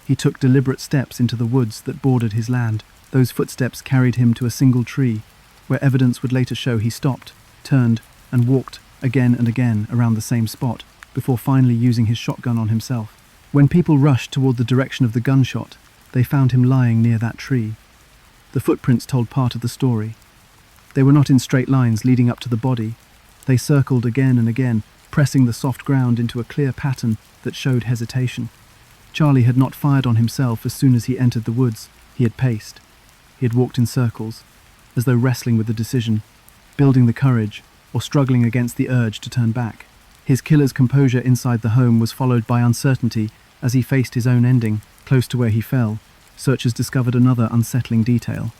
he took deliberate steps into the woods that bordered his land. Those footsteps carried him to a single tree, where evidence would later show he stopped, turned, and walked again and again around the same spot, before finally using his shotgun on himself. When people rushed toward the direction of the gunshot, they found him lying near that tree. The footprints told part of the story. They were not in straight lines leading up to the body. They circled again and again, pressing the soft ground into a clear pattern that showed hesitation. Charlie had not fired on himself as soon as he entered the woods. He had paced. He had walked in circles, as though wrestling with the decision, building the courage, or struggling against the urge to turn back. His killer's composure inside the home was followed by uncertainty as he faced his own ending. Close to where he fell, searchers discovered another unsettling detail.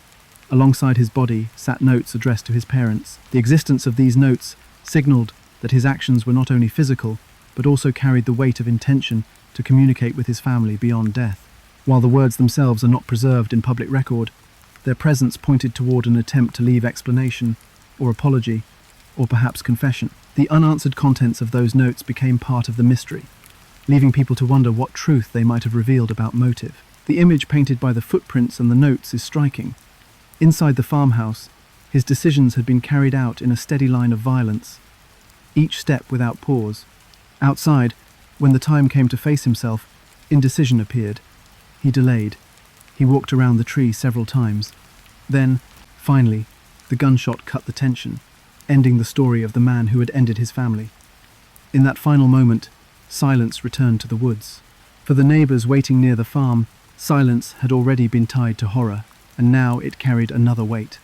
Alongside his body sat notes addressed to his parents. The existence of these notes signaled that his actions were not only physical, but also carried the weight of intention to communicate with his family beyond death. While the words themselves are not preserved in public record, their presence pointed toward an attempt to leave explanation, or apology, or perhaps confession. The unanswered contents of those notes became part of the mystery, leaving people to wonder what truth they might have revealed about motive. The image painted by the footprints and the notes is striking. Inside the farmhouse, his decisions had been carried out in a steady line of violence, each step without pause. Outside, when the time came to face himself, indecision appeared. He delayed. He walked around the tree several times. Then, finally, the gunshot cut the tension, ending the story of the man who had ended his family. In that final moment, silence returned to the woods. For the neighbors waiting near the farm, silence had already been tied to horror, and now it carried another weight.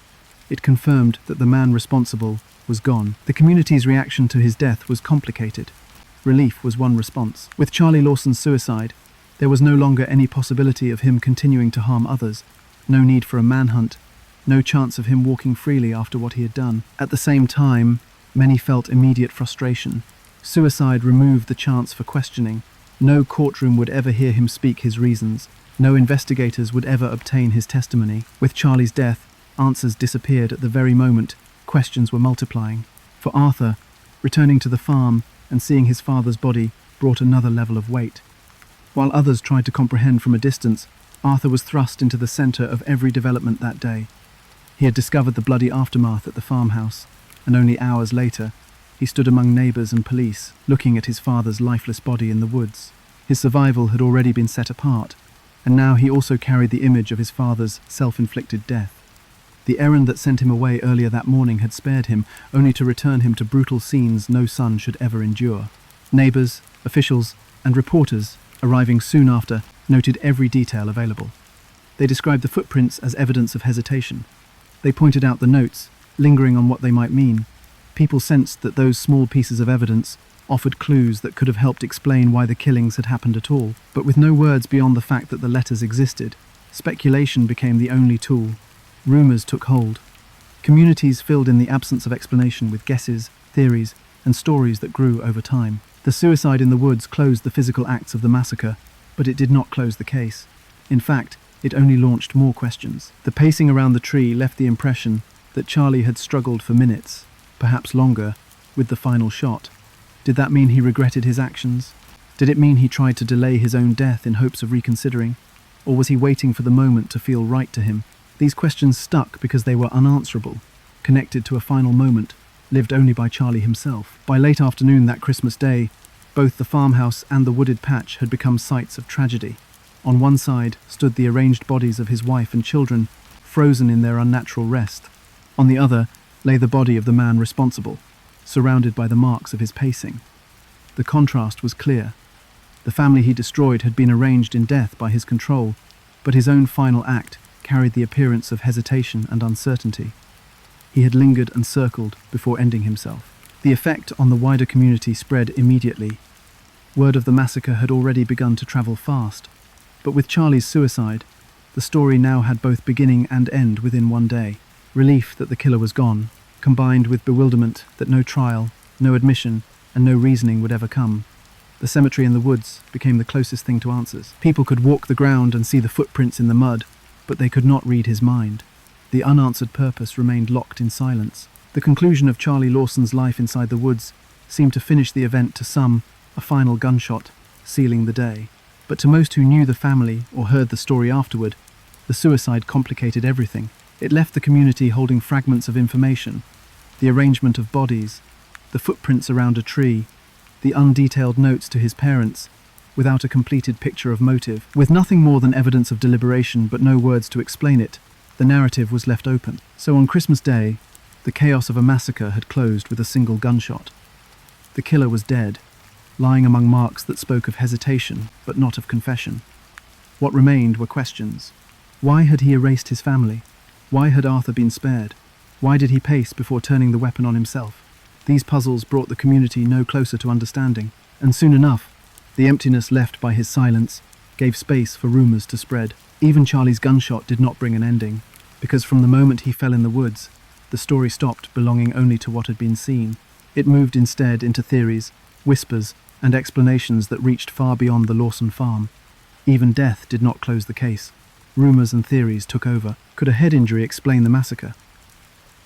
It confirmed that the man responsible was gone. The community's reaction to his death was complicated. Relief was one response. With Charlie Lawson's suicide, there was no longer any possibility of him continuing to harm others, no need for a manhunt, no chance of him walking freely after what he had done. At the same time, many felt immediate frustration. Suicide removed the chance for questioning. No courtroom would ever hear him speak his reasons. No investigators would ever obtain his testimony. With Charlie's death, answers disappeared at the very moment questions were multiplying. For Arthur, returning to the farm and seeing his father's body brought another level of weight. While others tried to comprehend from a distance, Arthur was thrust into the center of every development that day. He had discovered the bloody aftermath at the farmhouse, and only hours later, he stood among neighbors and police, looking at his father's lifeless body in the woods. His survival had already been set apart, and now he also carried the image of his father's self-inflicted death. The errand that sent him away earlier that morning had spared him, only to return him to brutal scenes no son should ever endure. Neighbors, officials, and reporters, arriving soon after, noted every detail available. They described the footprints as evidence of hesitation. They pointed out the notes, lingering on what they might mean. People sensed that those small pieces of evidence offered clues that could have helped explain why the killings had happened at all. But with no words beyond the fact that the letters existed, speculation became the only tool. Rumors took hold. Communities filled in the absence of explanation with guesses, theories, and stories that grew over time. The suicide in the woods closed the physical acts of the massacre, but it did not close the case. In fact, it only launched more questions. The pacing around the tree left the impression that Charlie had struggled for minutes, perhaps longer, with the final shot. Did that mean he regretted his actions? Did it mean he tried to delay his own death in hopes of reconsidering? Or was he waiting for the moment to feel right to him? These questions stuck because they were unanswerable. connected to a final moment, lived only by Charlie himself. By late afternoon that Christmas day, both the farmhouse and the wooded patch had become sites of tragedy. On one side stood the arranged bodies of his wife and children, frozen in their unnatural rest. On the other lay the body of the man responsible, surrounded by the marks of his pacing. The contrast was clear. The family he destroyed had been arranged in death by his control, but his own final act carried the appearance of hesitation and uncertainty. He had lingered and circled before ending himself. The effect on the wider community spread immediately. Word of the massacre had already begun to travel fast, but with Charlie's suicide, the story now had both beginning and end within one day. Relief that the killer was gone, combined with bewilderment that no trial, no admission, and no reasoning would ever come. The cemetery in the woods became the closest thing to answers. People could walk the ground and see the footprints in the mud, but they could not read his mind. The unanswered purpose remained locked in silence. The conclusion of Charlie Lawson's life inside the woods seemed to finish the event to some, a final gunshot, sealing the day. But to most who knew the family or heard the story afterward, the suicide complicated everything. It left the community holding fragments of information, the arrangement of bodies, the footprints around a tree, the undetailed notes to his parents, without a completed picture of motive. With nothing more than evidence of deliberation but no words to explain it, the narrative was left open. So on Christmas Day, the chaos of a massacre had closed with a single gunshot. The killer was dead, lying among marks that spoke of hesitation but not of confession. What remained were questions. Why had he erased his family? Why had Arthur been spared? Why did he pace before turning the weapon on himself? These puzzles brought the community no closer to understanding, and soon enough, the emptiness left by his silence gave space for rumors to spread. Even Charlie's gunshot did not bring an ending, because from the moment he fell in the woods, the story stopped belonging only to what had been seen. It moved instead into theories, whispers, and explanations that reached far beyond the Lawson farm. Even death did not close the case. Rumors and theories took over. Could a head injury explain the massacre?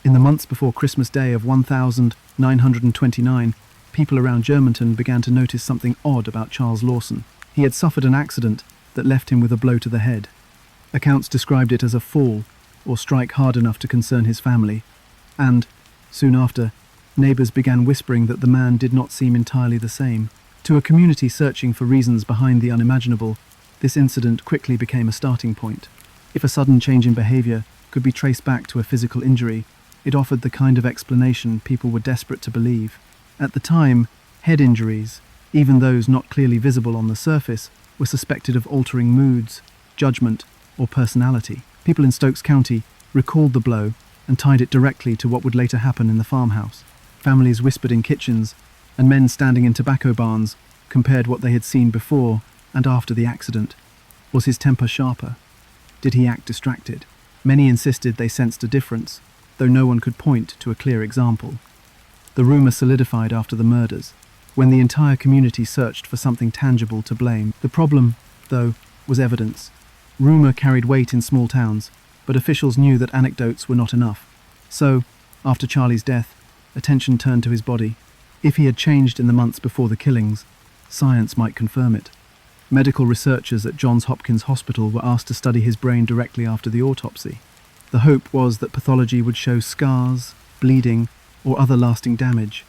In the months before Christmas Day of 1929, people around Germantown began to notice something odd about Charles Lawson. He had suffered an accident that left him with a blow to the head. Accounts described it as a fall, or strike hard enough to concern his family, and, soon after, neighbours began whispering that the man did not seem entirely the same. To a community searching for reasons behind the unimaginable, this incident quickly became a starting point. If a sudden change in behaviour could be traced back to a physical injury, it offered the kind of explanation people were desperate to believe. At the time, head injuries, even those not clearly visible on the surface, were suspected of altering moods, judgment, or personality. People in Stokes County recalled the blow and tied it directly to what would later happen in the farmhouse. Families whispered in kitchens, and men standing in tobacco barns compared what they had seen before and after the accident. Was his temper sharper? Did he act distracted? Many insisted they sensed a difference, though no one could point to a clear example. The rumour solidified after the murders, when the entire community searched for something tangible to blame. The problem, though, was evidence. Rumour carried weight in small towns, but officials knew that anecdotes were not enough. So, after Charlie's death, attention turned to his body. If he had changed in the months before the killings, science might confirm it. Medical researchers at Johns Hopkins Hospital were asked to study his brain directly after the autopsy. The hope was that pathology would show scars, bleeding, or other lasting damage.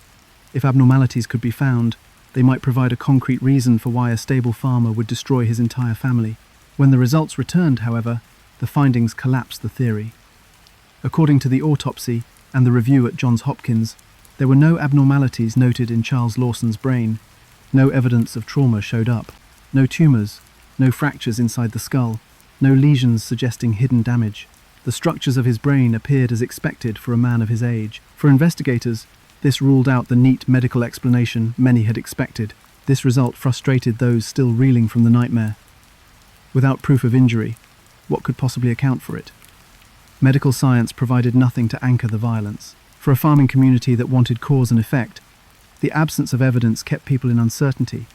If abnormalities could be found, they might provide a concrete reason for why a stable farmer would destroy his entire family. When the results returned, however, the findings collapsed the theory. According to the autopsy and the review at Johns Hopkins, there were no abnormalities noted in Charles Lawson's brain. No evidence of trauma showed up. No tumours, no fractures inside the skull, no lesions suggesting hidden damage. The structures of his brain appeared as expected for a man of his age. For investigators, this ruled out the neat medical explanation many had expected. This result frustrated those still reeling from the nightmare. Without proof of injury, what could possibly account for it? Medical science provided nothing to anchor the violence. For a farming community that wanted cause and effect, the absence of evidence kept people in uncertainty.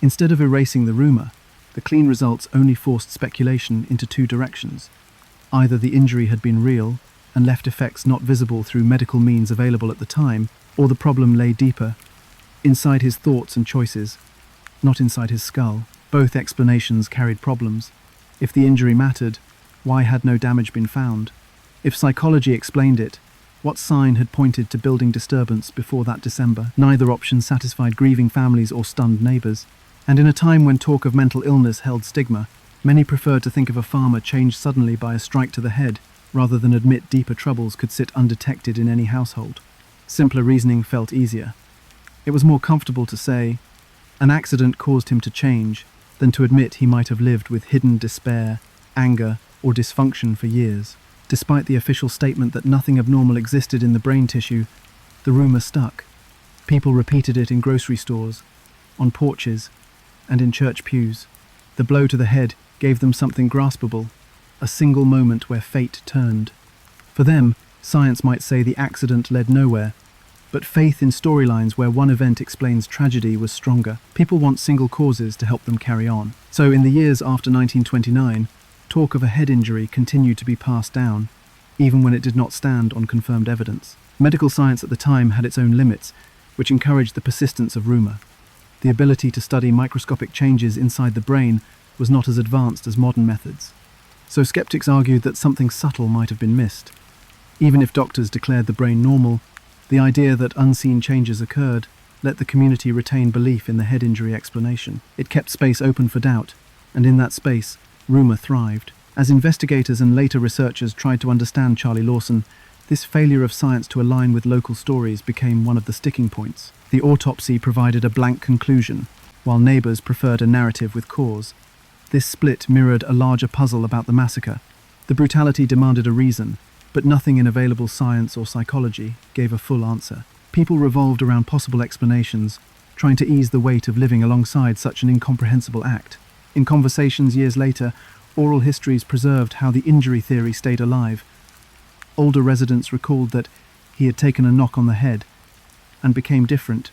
Instead of erasing the rumour, the clean results only forced speculation into two directions. Either the injury had been real and left effects not visible through medical means available at the time, or the problem lay deeper, inside his thoughts and choices, not inside his skull. Both explanations carried problems. If the injury mattered, why had no damage been found? If psychology explained it, What sign had pointed to building disturbance before that December? Neither option satisfied grieving families or stunned neighbours. And in a time when talk of mental illness held stigma, many preferred to think of a farmer changed suddenly by a strike to the head, rather than admit deeper troubles could sit undetected in any household. Simpler reasoning felt easier. It was more comfortable to say, an accident caused him to change, than to admit he might have lived with hidden despair, anger, or dysfunction for years. Despite the official statement that nothing abnormal existed in the brain tissue, the rumour stuck. People repeated it in grocery stores, on porches, and in church pews. The blow to the head gave them something graspable, a single moment where fate turned. For them, science might say the accident led nowhere, but faith in storylines where one event explains tragedy was stronger. People want single causes to help them carry on. So in the years after 1929, talk of a head injury continued to be passed down, even when it did not stand on confirmed evidence. Medical science at the time had its own limits, which encouraged the persistence of rumour. The ability to study microscopic changes inside the brain was not as advanced as modern methods. So skeptics argued that something subtle might have been missed. Even if doctors declared the brain normal, the idea that unseen changes occurred let the community retain belief in the head injury explanation. It kept space open for doubt, and in that space, rumour thrived. As investigators and later researchers tried to understand Charlie Lawson, this failure of science to align with local stories became one of the sticking points. The autopsy provided a blank conclusion, while neighbours preferred a narrative with cause. This split mirrored a larger puzzle about the massacre. The brutality demanded a reason, but nothing in available science or psychology gave a full answer. People revolved around possible explanations, trying to ease the weight of living alongside such an incomprehensible act. In conversations years later, oral histories preserved how the injury theory stayed alive. Older residents recalled that he had taken a knock on the head and became different.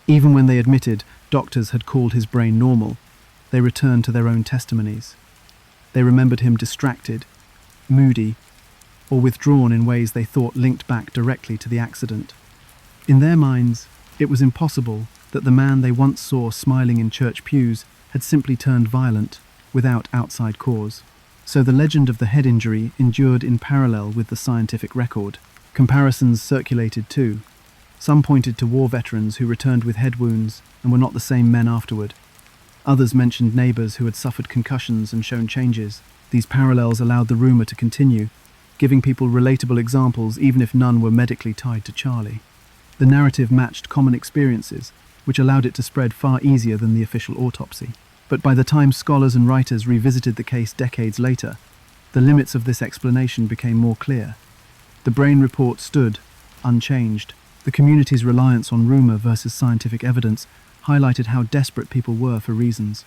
Even when they admitted doctors had called his brain normal, they returned to their own testimonies. They remembered him distracted, moody, or withdrawn in ways they thought linked back directly to the accident. In their minds, it was impossible that the man they once saw smiling in church pews had simply turned violent, without outside cause. So the legend of the head injury endured in parallel with the scientific record. Comparisons circulated too. Some pointed to war veterans who returned with head wounds and were not the same men afterward. Others mentioned neighbours who had suffered concussions and shown changes. These parallels allowed the rumour to continue, giving people relatable examples even if none were medically tied to Charlie. The narrative matched common experiences, which allowed it to spread far easier than the official autopsy. But by the time scholars and writers revisited the case decades later, the limits of this explanation became more clear. The brain report stood, unchanged. The community's reliance on rumour versus scientific evidence highlighted how desperate people were for reasons.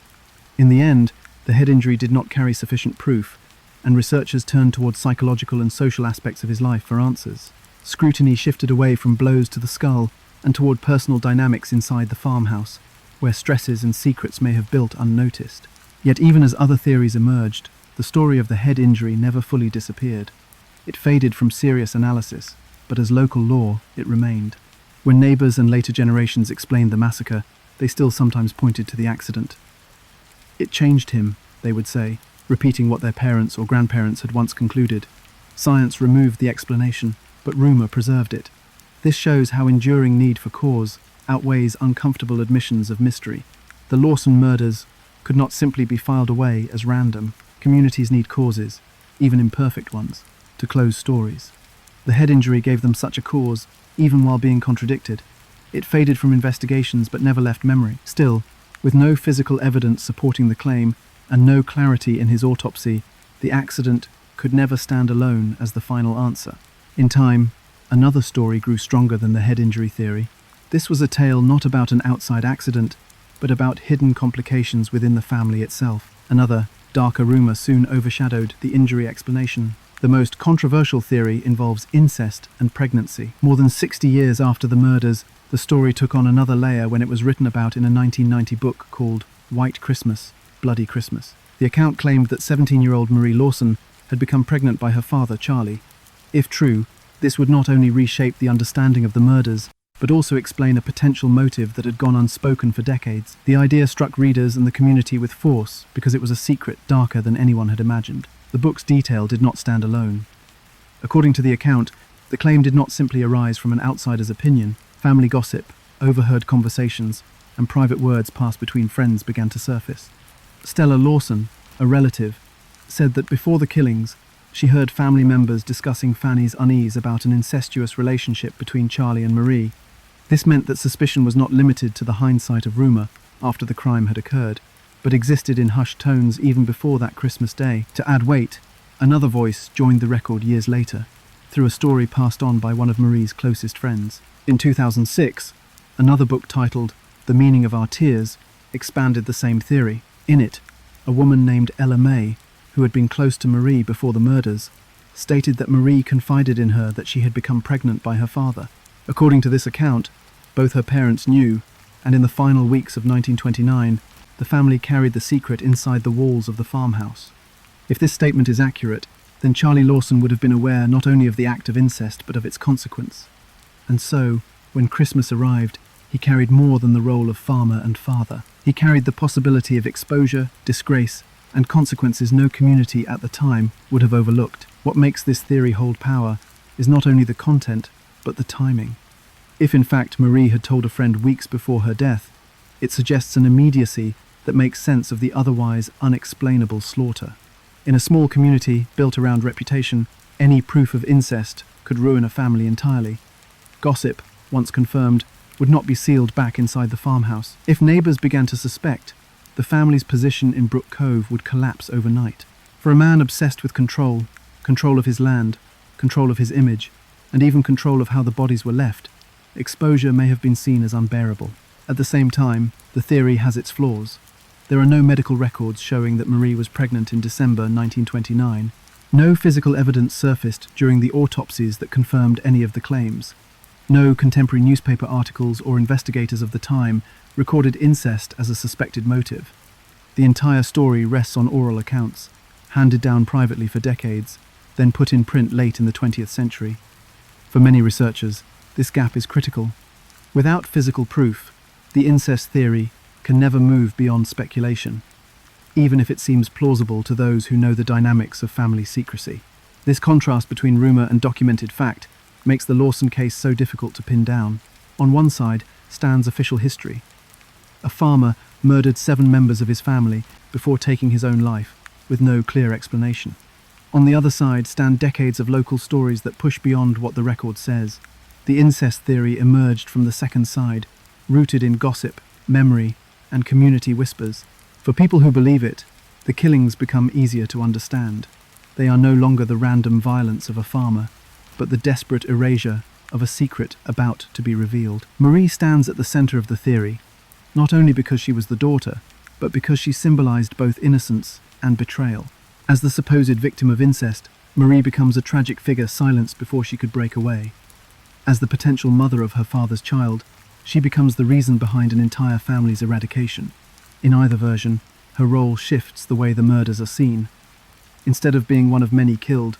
In the end, the head injury did not carry sufficient proof, and researchers turned towards psychological and social aspects of his life for answers. Scrutiny shifted away from blows to the skull and toward personal dynamics inside the farmhouse, where stresses and secrets may have built unnoticed. Yet even as other theories emerged, the story of the head injury never fully disappeared. It faded from serious analysis, but as local lore, it remained. When neighbours and later generations explained the massacre, they still sometimes pointed to the accident. It changed him, they would say, repeating what their parents or grandparents had once concluded. Science removed the explanation, but rumour preserved it. This shows how enduring need for cause outweighs uncomfortable admissions of mystery. The Lawson murders could not simply be filed away as random. Communities need causes, even imperfect ones, to close stories. The head injury gave them such a cause, even while being contradicted. It faded from investigations but never left memory. Still, with no physical evidence supporting the claim and no clarity in his autopsy, the accident could never stand alone as the final answer. In time, another story grew stronger than the head injury theory. This was a tale not about an outside accident, but about hidden complications within the family itself. Another, darker rumour soon overshadowed the injury explanation. The most controversial theory involves incest and pregnancy. More than 60 years after the murders, the story took on another layer when it was written about in a 1990 book called White Christmas, Bloody Christmas. The account claimed that 17-year-old Marie Lawson had become pregnant by her father, Charlie. If true, this would not only reshape the understanding of the murders, but also explain a potential motive that had gone unspoken for decades. The idea struck readers and the community with force because it was a secret darker than anyone had imagined. The book's detail did not stand alone. According to the account, The claim did not simply arise from an outsider's opinion. Family gossip, overheard conversations, and private words passed between friends began to surface. Stella Lawson, a relative, said that before the killings, she heard family members discussing Fanny's unease about an incestuous relationship between Charlie and Marie. This meant that suspicion was not limited to the hindsight of rumor after the crime had occurred, but existed in hushed tones even before that Christmas day. To add weight, another voice joined the record years later, through a story passed on by one of Marie's closest friends. In 2006, another book titled The Meaning of Our Tears expanded the same theory. In it, a woman named Ella May, who had been close to Marie before the murders, stated that Marie confided in her that she had become pregnant by her father. According to this account, both her parents knew, and in the final weeks of 1929, the family carried the secret inside the walls of the farmhouse. If this statement is accurate, then Charlie Lawson would have been aware not only of the act of incest but of its consequence. And so, when Christmas arrived, he carried more than the role of farmer and father. He carried the possibility of exposure, disgrace, and consequences no community at the time would have overlooked. What makes this theory hold power is not only the content, but the timing. If in fact Marie had told a friend weeks before her death, it suggests an immediacy that makes sense of the otherwise unexplainable slaughter. In a small community built around reputation, any proof of incest could ruin a family entirely. Gossip, once confirmed, would not be sealed back inside the farmhouse. If neighbors began to suspect, the family's position in Brook Cove would collapse overnight. For a man obsessed with control of his land, control of his image, and even control of how the bodies were left, exposure may have been seen as unbearable. At the same time, the theory has its flaws. There are no medical records showing that Marie was pregnant in December 1929. No physical evidence surfaced during the autopsies that confirmed any of the claims. No contemporary newspaper articles or investigators of the time recorded incest as a suspected motive. The entire story rests on oral accounts, handed down privately for decades, then put in print late in the 20th century. For many researchers, this gap is critical. Without physical proof, the incest theory can never move beyond speculation, even if it seems plausible to those who know the dynamics of family secrecy. This contrast between rumor and documented fact makes the Lawson case so difficult to pin down. On one side stands official history. A farmer murdered 7 members of his family before taking his own life, with no clear explanation. On the other side stand decades of local stories that push beyond what the record says. The incest theory emerged from the second side, rooted in gossip, memory, and community whispers. For people who believe it, the killings become easier to understand. They are no longer the random violence of a farmer, but the desperate erasure of a secret about to be revealed. Marie stands at the center of the theory, not only because she was the daughter, but because she symbolized both innocence and betrayal. As the supposed victim of incest, Marie becomes a tragic figure silenced before she could break away. As the potential mother of her father's child, she becomes the reason behind an entire family's eradication. In either version, her role shifts the way the murders are seen. Instead of being one of many killed,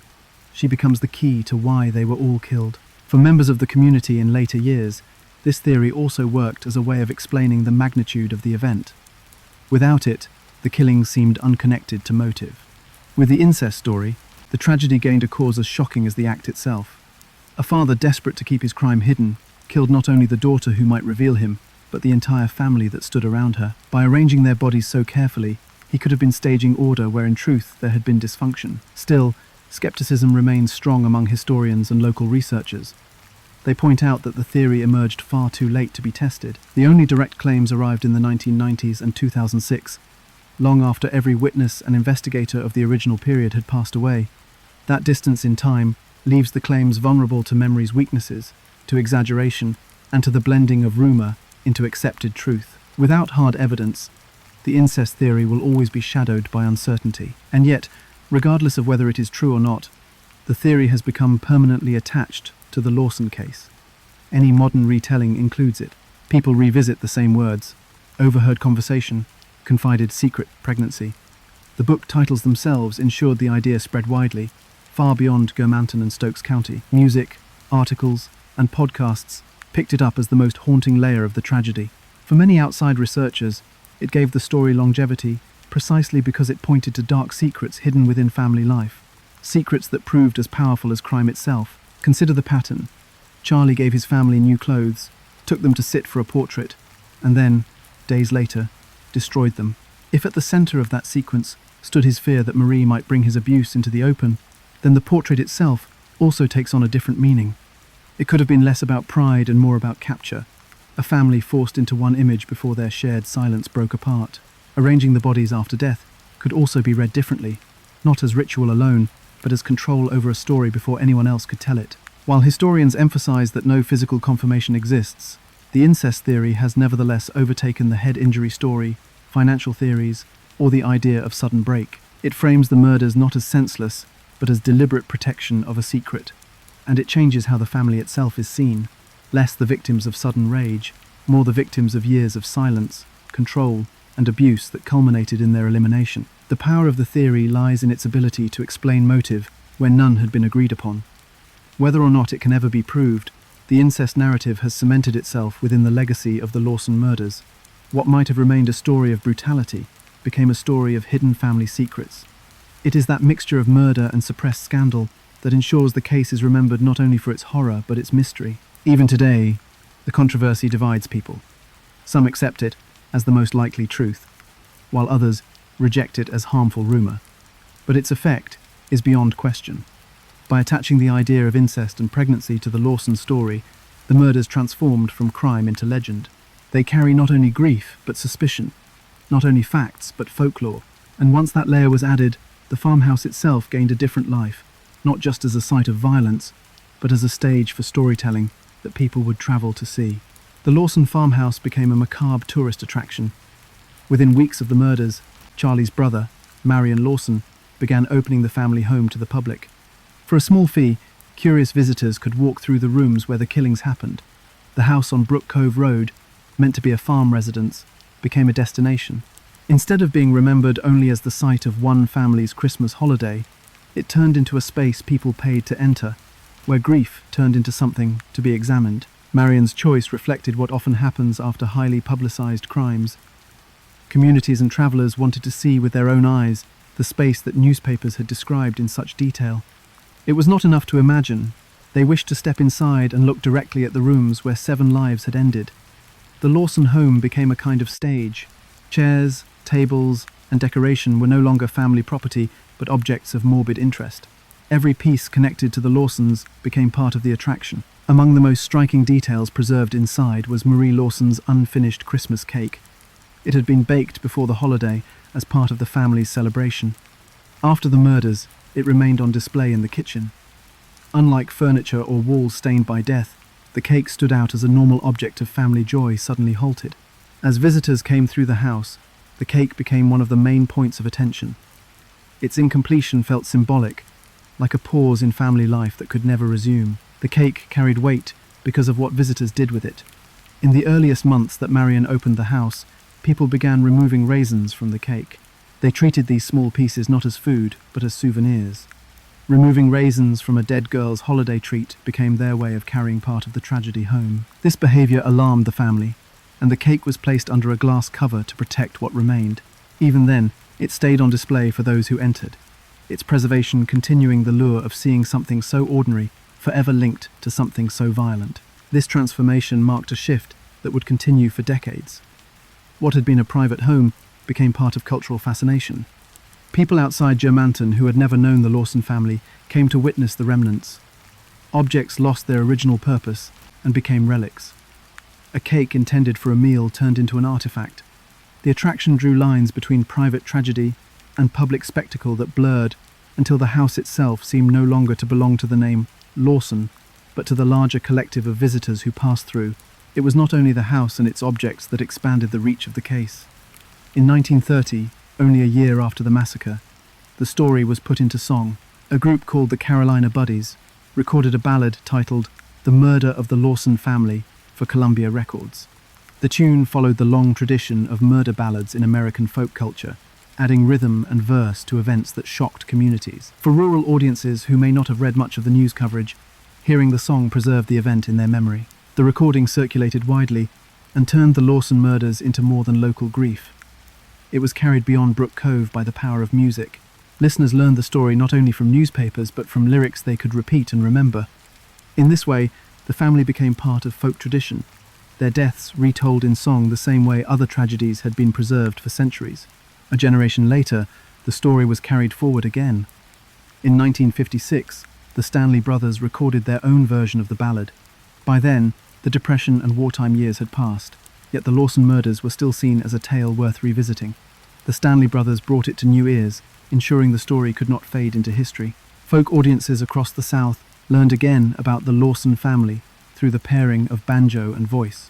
she becomes the key to why they were all killed. For members of the community in later years, this theory also worked as a way of explaining the magnitude of the event. Without it, the killings seemed unconnected to motive. With the incest story, the tragedy gained a cause as shocking as the act itself. A father desperate to keep his crime hidden killed not only the daughter who might reveal him, but the entire family that stood around her. By arranging their bodies so carefully, he could have been staging order where in truth there had been dysfunction. Still, skepticism remains strong among historians and local researchers. They point out that the theory emerged far too late to be tested. The only direct claims arrived in the 1990s and 2006, long after every witness and investigator of the original period had passed away. That distance in time leaves the claims vulnerable to memory's weaknesses, to exaggeration, and to the blending of rumor into accepted truth. Without hard evidence, the incest theory will always be shadowed by uncertainty. And yet, regardless of whether it is true or not, the theory has become permanently attached to the Lawson case. Any modern retelling includes it. People revisit the same words: overheard conversation, confided secret pregnancy. The book titles themselves ensured the idea spread widely, far beyond Germantown and Stokes County. Music, articles, and podcasts picked it up as the most haunting layer of the tragedy. For many outside researchers, it gave the story longevity precisely because it pointed to dark secrets hidden within family life, secrets that proved as powerful as crime itself. Consider the pattern. Charlie gave his family new clothes, took them to sit for a portrait, and then, days later, destroyed them. If at the center of that sequence stood his fear that Marie might bring his abuse into the open, then the portrait itself also takes on a different meaning. It could have been less about pride and more about capture, a family forced into one image before their shared silence broke apart. Arranging the bodies after death could also be read differently, not as ritual alone, but as control over a story before anyone else could tell it. While historians emphasize that no physical confirmation exists, the incest theory has nevertheless overtaken the head injury story, financial theories, or the idea of sudden break. It frames the murders not as senseless, but as deliberate protection of a secret. And it changes how the family itself is seen, less the victims of sudden rage, more the victims of years of silence, control, and abuse that culminated in their elimination. The power of the theory lies in its ability to explain motive where none had been agreed upon. Whether or not it can ever be proved, the incest narrative has cemented itself within the legacy of the Lawson murders. What might have remained a story of brutality became a story of hidden family secrets. It is that mixture of murder and suppressed scandal that ensures the case is remembered not only for its horror but its mystery. Even today, the controversy divides people. Some accept it as the most likely truth, while others reject it as harmful rumor. But its effect is beyond question. By attaching the idea of incest and pregnancy to the Lawson story, the murders transformed from crime into legend. They carry not only grief but suspicion, not only facts but folklore. And once that layer was added, the farmhouse itself gained a different life, not just as a site of violence, but as a stage for storytelling that people would travel to see. The Lawson farmhouse became a macabre tourist attraction. Within weeks of the murders, Charlie's brother, Marion Lawson, began opening the family home to the public. For a small fee, curious visitors could walk through the rooms where the killings happened. The house on Brook Cove Road, meant to be a farm residence, became a destination. Instead of being remembered only as the site of one family's Christmas holiday, it turned into a space people paid to enter, where grief turned into something to be examined. Marion's choice reflected what often happens after highly publicized crimes. Communities and travelers wanted to see with their own eyes the space that newspapers had described in such detail. It was not enough to imagine. They wished to step inside and look directly at the rooms where 7 lives had ended. The Lawson home became a kind of stage. Chairs, tables, and decoration were no longer family property, but objects of morbid interest. Every piece connected to the Lawsons became part of the attraction. Among the most striking details preserved inside was Marie Lawson's unfinished Christmas cake. It had been baked before the holiday as part of the family's celebration. After the murders, it remained on display in the kitchen. Unlike furniture or walls stained by death, the cake stood out as a normal object of family joy suddenly halted. As visitors came through the house, the cake became one of the main points of attention. Its incompletion felt symbolic, like a pause in family life that could never resume. The cake carried weight because of what visitors did with it. In the earliest months that Marion opened the house, people began removing raisins from the cake. They treated these small pieces not as food, but as souvenirs. Removing raisins from a dead girl's holiday treat became their way of carrying part of the tragedy home. This behavior alarmed the family, and the cake was placed under a glass cover to protect what remained. Even then, it stayed on display for those who entered, its preservation continuing the lure of seeing something so ordinary forever linked to something so violent. This transformation marked a shift that would continue for decades. What had been a private home became part of cultural fascination. People outside Germantown who had never known the Lawson family came to witness the remnants. Objects lost their original purpose and became relics. A cake intended for a meal turned into an artifact. The attraction drew lines between private tragedy and public spectacle that blurred until the house itself seemed no longer to belong to the name Lawson, but to the larger collective of visitors who passed through. It was not only the house and its objects that expanded the reach of the case. In 1930, only a year after the massacre, the story was put into song. A group called the Carolina Buddies recorded a ballad titled "The Murder of the Lawson Family" for Columbia Records. The tune followed the long tradition of murder ballads in American folk culture, adding rhythm and verse to events that shocked communities. For rural audiences who may not have read much of the news coverage, hearing the song preserved the event in their memory. The recording circulated widely and turned the Lawson murders into more than local grief. It was carried beyond Brook Cove by the power of music. Listeners learned the story not only from newspapers but from lyrics they could repeat and remember. In this way, the family became part of folk tradition, their deaths retold in song the same way other tragedies had been preserved for centuries. A generation later, the story was carried forward again. In 1956, the Stanley brothers recorded their own version of the ballad. By then, the Depression and wartime years had passed, yet the Lawson murders were still seen as a tale worth revisiting. The Stanley brothers brought it to new ears, ensuring the story could not fade into history. Folk audiences across the South learned again about the Lawson family through the pairing of banjo and voice.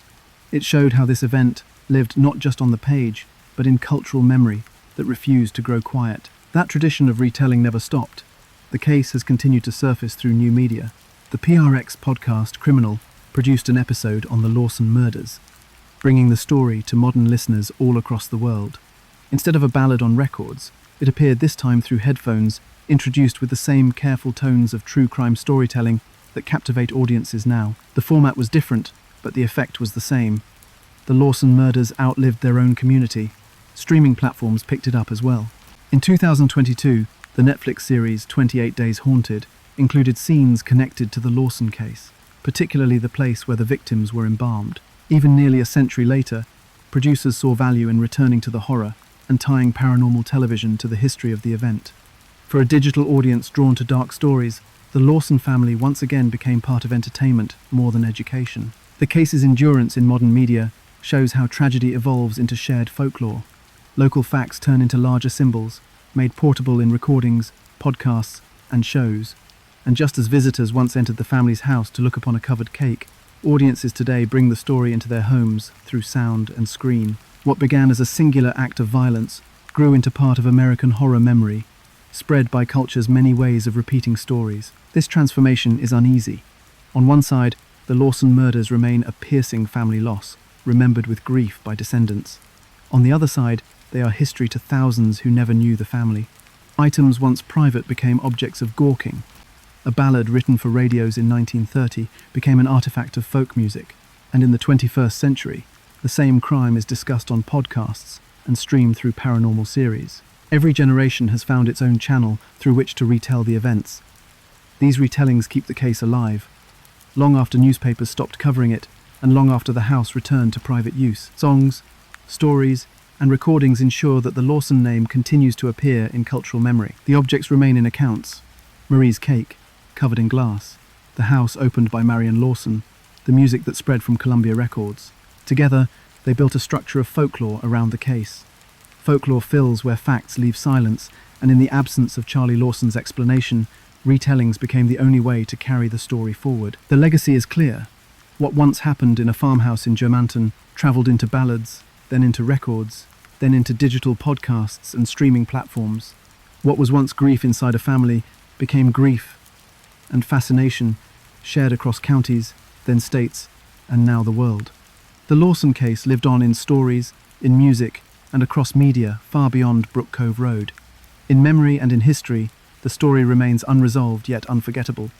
It showed how this event lived not just on the page, but in cultural memory that refused to grow quiet. That tradition of retelling never stopped. The case has continued to surface through new media. The PRX podcast Criminal produced an episode on the Lawson murders, bringing the story to modern listeners all across the world. Instead of a ballad on records, it appeared this time through headphones, introduced with the same careful tones of true crime storytelling that captivate audiences now. The format was different, but the effect was the same. The Lawson murders outlived their own community. Streaming platforms picked it up as well. In 2022, the Netflix series 28 Days Haunted included scenes connected to the Lawson case, particularly the place where the victims were embalmed. Even nearly a century later, producers saw value in returning to the horror and tying paranormal television to the history of the event. For a digital audience drawn to dark stories, the Lawson family once again became part of entertainment more than education. The case's endurance in modern media shows how tragedy evolves into shared folklore. Local facts turn into larger symbols, made portable in recordings, podcasts, and shows. And just as visitors once entered the family's house to look upon a covered cake, audiences today bring the story into their homes through sound and screen. What began as a singular act of violence grew into part of American horror memory, spread by culture's many ways of repeating stories. This transformation is uneasy. On one side, the Lawson murders remain a piercing family loss, remembered with grief by descendants. On the other side, they are history to thousands who never knew the family. Items once private became objects of gawking. A ballad written for radios in 1930 became an artifact of folk music, and in the 21st century, the same crime is discussed on podcasts and streamed through paranormal series. Every generation has found its own channel through which to retell the events. These retellings keep the case alive, long after newspapers stopped covering it, and long after the house returned to private use. Songs, stories, and recordings ensure that the Lawson name continues to appear in cultural memory. The objects remain in accounts. Marie's cake, covered in glass, the house opened by Marion Lawson, the music that spread from Columbia Records. Together, they built a structure of folklore around the case. Folklore fills where facts leave silence, and in the absence of Charlie Lawson's explanation, retellings became the only way to carry the story forward. The legacy is clear. What once happened in a farmhouse in Germantown travelled into ballads, then into records, then into digital podcasts and streaming platforms. What was once grief inside a family became grief and fascination, shared across counties, then states, and now the world. The Lawson case lived on in stories, in music, and across media far beyond Brook Cove Road. In memory and in history, the story remains unresolved yet unforgettable.